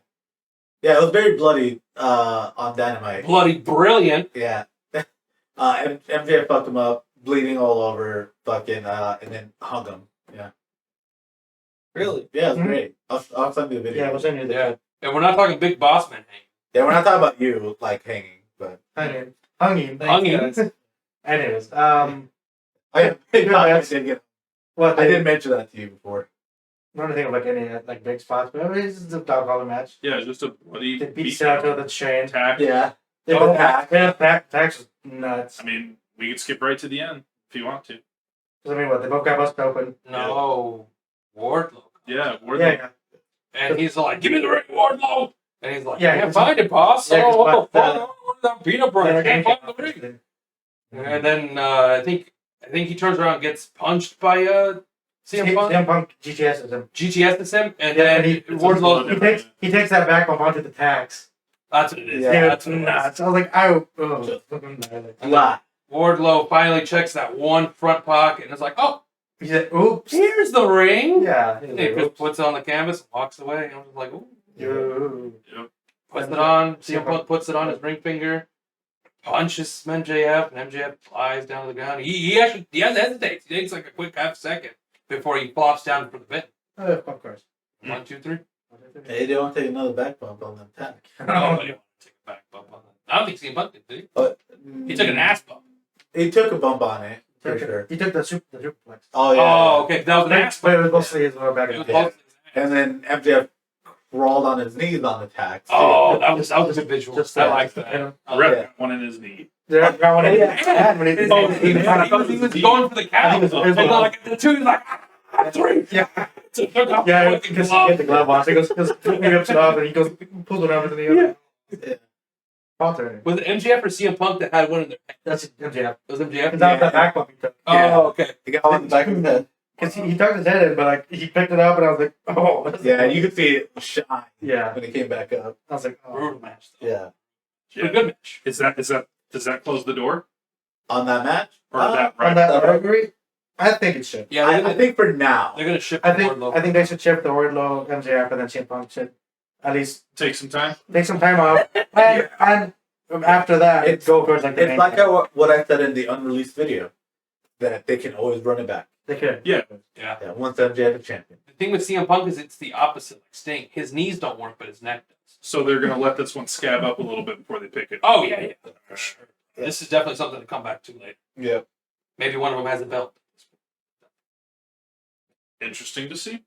Yeah, it was very bloody on Dynamite. Bloody brilliant. Yeah. MJF fucked him up, bleeding all over, fucking, and then hung him. Yeah. really? Yeah, it was Mhm. great. I'll send you the video. Yeah, we'll send you the. Yeah. And we're not talking big boss man hang. Yeah, we're not talking about you, like, hanging, but. Hung him. Hung him. guys. Anyways, I didn't get. what? I didn't mention that to you before. trying to think of like any like big spots, but it's just a dog collar match. Yeah, just a bloody They beat Sato with the chain. attack. Yeah. They Oh, both Tax was nuts. I mean, we could skip right to the end if you want to. I mean, what they both got busted open. No, Wardlow. Yeah, we're Yeah, And he's like, "Give me the ring, Wardlow." And he's like, Yeah, "Can't it's- find it, boss. yeah, 'cause Oh, what, where's that peanut butter? I can't find the ring." CM And then I think he turns around and gets punched by CM Punk. Punk GTS's him. GTS's him, and Yeah, then and he- Wardlow. He takes that back bump onto the tax. That's what it is. Yeah, Yeah, Yeah, that's what it is. nuts. I was like, oh, Lot. Wardlow finally checks that one front pocket and is like, "Oh, he said, oops. here's the ring." Yeah. And he just puts it on the canvas and walks away. And I was like, "Ooh." Ooh. Puts it on. CM Punk puts it on his ring finger. Punches MJF, and MJF flies down to the ground. He has hesitates. He takes like a quick half second before he flops down for the pin. Of course. 1, 2, 3. Hey, they don't take another back bump on that attack. Nobody wants to take a back bump on that. I don't think CM Punk did he? But He took an ass bump. He took a bump on it for sure. He took the superplex. Oh yeah. Oh, okay. That was an ass But bump. it was mostly his lower back. It was Yeah. both his ass. And then MJF crawled on his knees on the attack. Oh, that was a good visual. Just I that. like that. Rep Yeah. got one in his knee. Yeah, that one Yeah. when he He was going for the count. I think it was- And like the two, he's like, "Ah, 3. Yeah. So he took off the Yeah, fucking because he glove. had the glove on. So he goes, he rips it off and he goes, pulls it over to the other. Yeah. Alternate. Was it MJF or CM Punk that had one in their head? That's MJF. It was MJF? Because that was the back bump he took. Yeah. Oh, okay. He got one in the back of his head. Because he tucked his head in, but like he picked it up and I was like, oh. that's- Yeah, you could see it shine Yeah. when he came back up. I was like, oh. Brutal match, though. Yeah. But a good match. Does that close the door? On that match? Or that On right? that rivalry, I think it should. Yeah, I think for now. they're gonna ship I the think Wardlow. they should shift the Wardlow MJF and then CM Punk should at least Take some time. take some time off. And after that, It's- go towards like the It's main like event. what I said in the unreleased video. That they can always run it back. They could. Yeah. Yeah, once MJF is champion. The thing with CM Punk is it's the opposite, like Sting. His knees don't work, but his neck does. So they're gonna let this one scab up a little bit before they pick it. Oh, yeah. For sure. Yeah. This is definitely something to come back to later. Yeah. Maybe one of them has a belt. Interesting to see.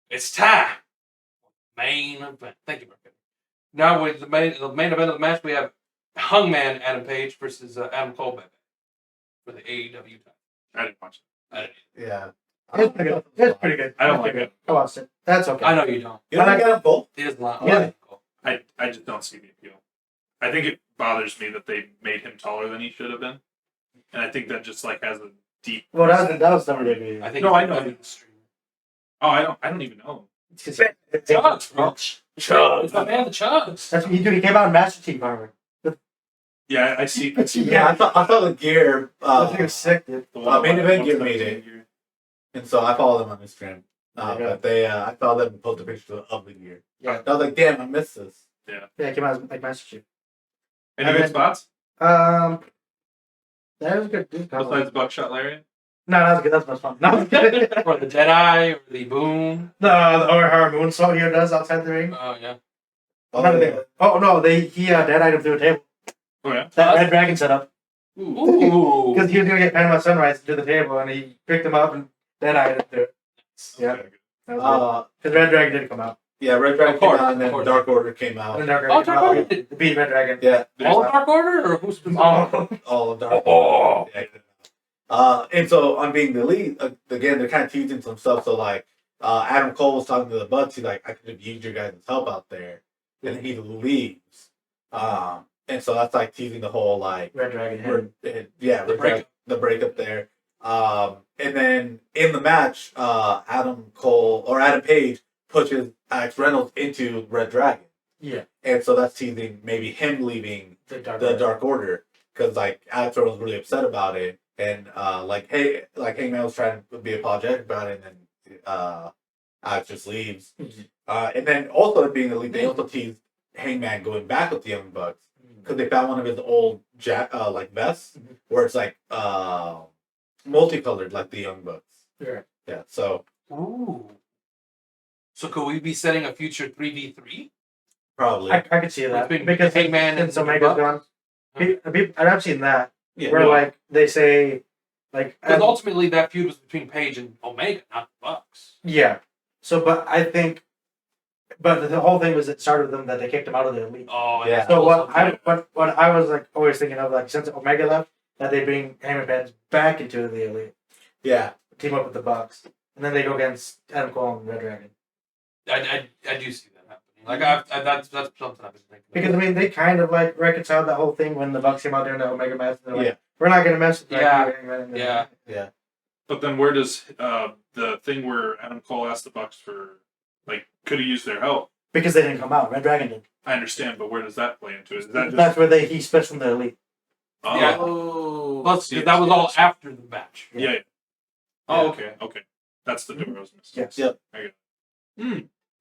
It's time. Main event. Thank you, Mark. Now with the main event of the match, we have Hangman Adam Page versus Adam Cole for the AEW title. I didn't watch Yeah. It's pretty good. It's pretty good. I don't like it. I watched it. That's okay. I know you don't. You don't like Adam Cole? He doesn't like Yeah. Cole. it. I just don't see the appeal. I think it bothers me that they made him taller than he should have been, and I think that just like has a deep. Well, that was WWE. I think No, he's I know. better than the streamer. Oh, I don't even know. Chugs, bro. Chugs. It's my man, the Chugs. That's what he did. He came out in Master Chief armor. Yeah, I see. Yeah, I saw the gear. I think it was sick, dude. The one- main event one- gear one- made it. And so I follow them on Instagram. Yeah. But they, I saw them post a picture of the gear. Yeah. I was like, damn, I missed this. Yeah, he came out as like Master Chief. Any And good then- spots That was good. Dude. besides Buckshot Lariat? No, that was good. That's most fun. No, that was good. Or the Jedi, or the Boom. Or her moonsault here does outside the ring. Oh, yeah. Oh no, he dead item through a table. Oh yeah. That Red Dragon set up Ooh. because he was gonna get Panama Sunrise to do the table, and he picked him up and dead item through it. Yeah. Okay, good. That was because Red Dragon did come out. Yeah, Red Dragon Of course, came out and of then course. Dark Order came And out. then Dark Oh, Dragon Dark came Order out. did. Beat Red Dragon. Yeah, All of Dark Order, or who's Oh, all of Dark Oh. Order. Yeah. And so on being the lead, again, they're kind of teasing some stuff. So like, Adam Cole was talking to the Bucks. He's like, I could have used your guys' help out there. And then he leaves. And so that's like teasing the whole like, Red Dragon head. the breakup there. And then in the match, Adam Page pushes Alex Reynolds into Red Dragon. Yeah. And so that's teasing maybe him leaving The Dark the Order. Dark Order because like Alex Reynolds was really upset about it, and Hangman was trying to be apologetic about it, and then Alex just leaves. And then also it being the lead, they also teased Hangman going back with the Young Bucks because they found one of his old vests where it's like multicolored like the Young Bucks. Yeah. Yeah. So Ooh. So could we be setting a future 3v3? probably. I could see that Between because Hangman and since the Omega's Bucks? gone. And I've seen that Yeah. where like they say Like, Because ultimately that feud was between Paige and Omega, not the Bucks. yeah. So, but I think, but the whole thing was it started with them that they kicked him out of the elite. Oh, Yeah. yeah. So Also, what I was like always thinking of, like, since Omega left, that they bring Heyman Page back into the elite, Yeah. team up with the Bucks, and then they go against Adam Cole and Red Dragon. I do see that happening. Like that's something I've been thinking. Because I mean, they kind of like reconciled that whole thing when the Bucks came out during the Omega match. And they're like, Yeah. we're not gonna mess with Yeah. yeah. Yeah. But then where does the thing where Adam Cole asked the Bucks for, like, could have used their help? Because they didn't come out. Red Dragon did. I understand, but where does that play into it? Is that just That's where he switched from the elite. Yeah. oh Plus, see, that was see, all see. after the match. Yeah. yeah. Oh, okay. That's the door I was missing. Yes. Yep.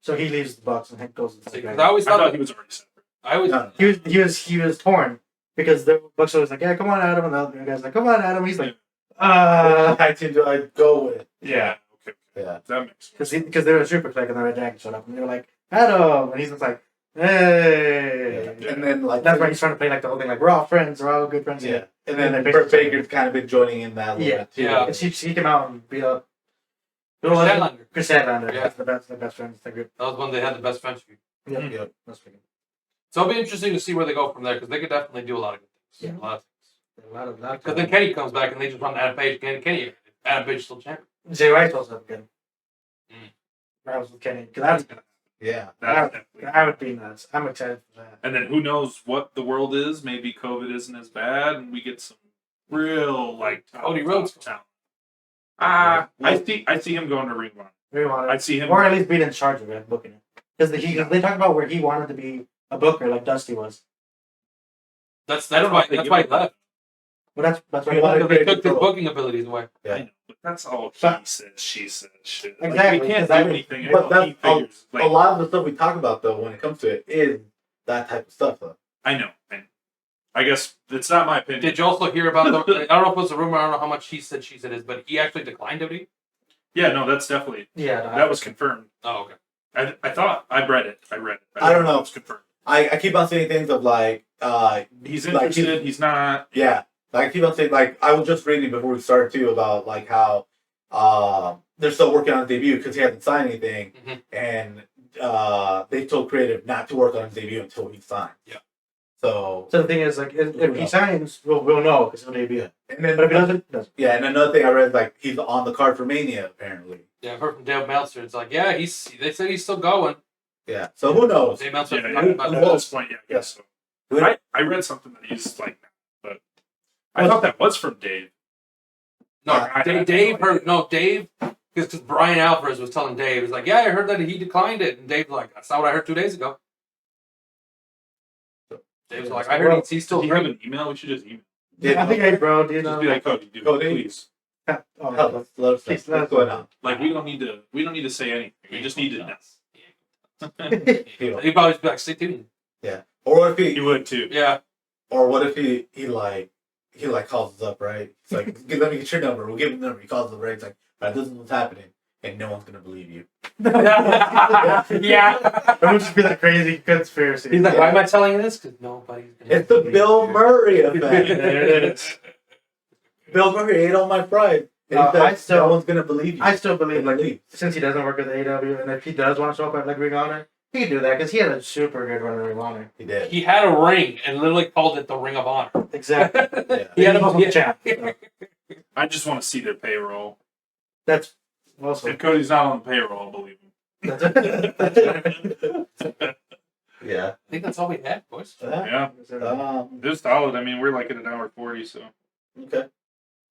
So he leaves the Bucks and goes to the Because Dragon. I always I thought thought he was already separate. I always No. He was torn because the Bucks were always like, yeah, come on, Adam, and the other guy's like, come on, Adam. He's like, What team do I go with? Yeah. Okay. Yeah. That makes sense. because they were super quick and the Red Dragon showed up and they were like, Adam, and he's just like, hey. Yeah. And then like That's why he's trying to play like the whole thing, like we're all friends, we're all good friends. Yeah. And And then they Britt basically- Baker's kind of been joining in that a little Yeah. bit too. Yeah. And she came out and beat up Chris Statlander. Chris Statlander. Yeah. That's the best friends. The group. That was when they had the best friends feud. Yep. Yep. That's pretty So it'll be interesting to see where they go from there because they could definitely do a lot of good things. Yeah. A lot of things. good. A lot of Because then Kenny comes back and they just want Adam Page again. Adam Page still champion. Jay White also again. Mm. I was with Kenny because Yeah. That's definitely. that would be nuts. I'm excited for that. And then who knows what the world is? Maybe COVID isn't as bad, and we get some real like Cody Rhodes. talent. I see him going to Ring of Honor. We want I see him. or at least being in charge of it, booking it. Because they talk about where he wanted to be a booker like Dusty was. That's I don't know why if they that's give why he him that. left. Well, that's He right. wanted- Because they took his control. booking abilities away. I know, but that's all he But- says, she says, shit. Like, Exactly, we can't do because anything but until he that's figures. A Like, lot of the stuff we talk about though, when it comes to it, is that type of stuff though. I know. I guess it's not my opinion. Did you also hear about the? I don't know if it was a rumor. I don't know how much he said she said is, but he actually declined WWE. Yeah, no, that's definitely Yeah, that was confirmed. Oh, okay. I thought I read it. I don't know. It was confirmed. I keep on seeing things of like He's like, interested. He's not. yeah. Like I keep on saying like I was just reading before we started too about like how they're still working on his debut because he hasn't signed anything, Mhm. and they told creative not to work on his debut until he signs. Yeah. So So the thing is, like, if he signs, we'll know because he'll debut. and then But if he doesn't, he doesn't. yeah, and another thing I read is like he's on the card for Mania apparently. Yeah, I've heard from Dave Meltzer. It's like, yeah, they said he's still going. Yeah. So who knows? Dave Meltzer Yeah, talking about at that. this point, yeah, I guess so. I read something that he's like, but I thought that was from Dave. No, I- Dave heard. No, Dave. Because Brian Alvarez was telling Dave, he's like, yeah, I heard that he declined it, and Dave's like, that's not what I heard 2 days ago. Dave's like, I heard he's still Do you have drinking. an email? We should just email. Yeah. I think, hey, bro, do you Just know? be like, Cody, dude, Cody? please. Oh, Help us. Let us know Please, what's going on. Like we don't need to say anything. We just need to know. He'd probably be like, stay tuned. Or if he You would too. Yeah. Or what if he calls us up, right? He's like, let me get your number. We'll give him the number. He calls us up, right? He's like, all right, this is what's happening, and no one's gonna believe you. yeah. It would just be that crazy conspiracy. He's like, why am I telling you this? Because nobody's gonna It's the believe Bill you. Murray effect. There it is. Bill Murray ate all my pride. And No, he said, I still- no one's gonna believe you. I still believe, like, Believe. since he doesn't work with AEW, and if he does want to show up at like Ring of Honor, he can do that because he had a super good run in Ring of Honor. He did. He had a ring and literally called it the Ring of Honor. Exactly. Yeah. He had He's also a champ. I just want to see their payroll. That's also. If Cody's not on the payroll, I'll believe him. Yeah. I think that's all we had, boys. Yeah, Um, this solid. I mean, we're like at an hour 40, so okay.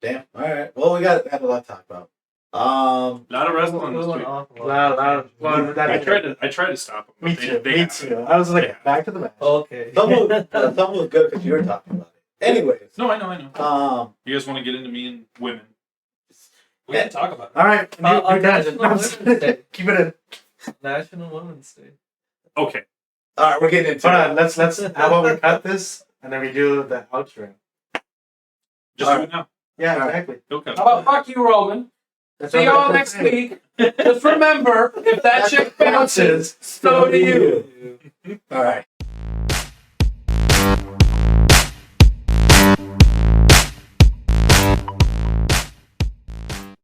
Damn. All right. Well, we had a lot to talk about. a lot of wrestling this week. I tried to stop them. Me but too. they Me have too. it. I was like, Yeah. back to the match. Okay. some was good because you were talking about it. Anyways. No, I know. You guys want to get into me and women? We can talk about it. All right. on New tangent. National Women's Day. Keep it in. National Women's Day. Okay. All right, we're getting into Hold it. on. Let's. How about we cut this and then we do the outro? Just All do it now. Yeah, All right. exactly. Okay. How about fuck you, Roman? That's See what y'all I'm next saying. week. Just remember, if that chick bounces, so do you. All right.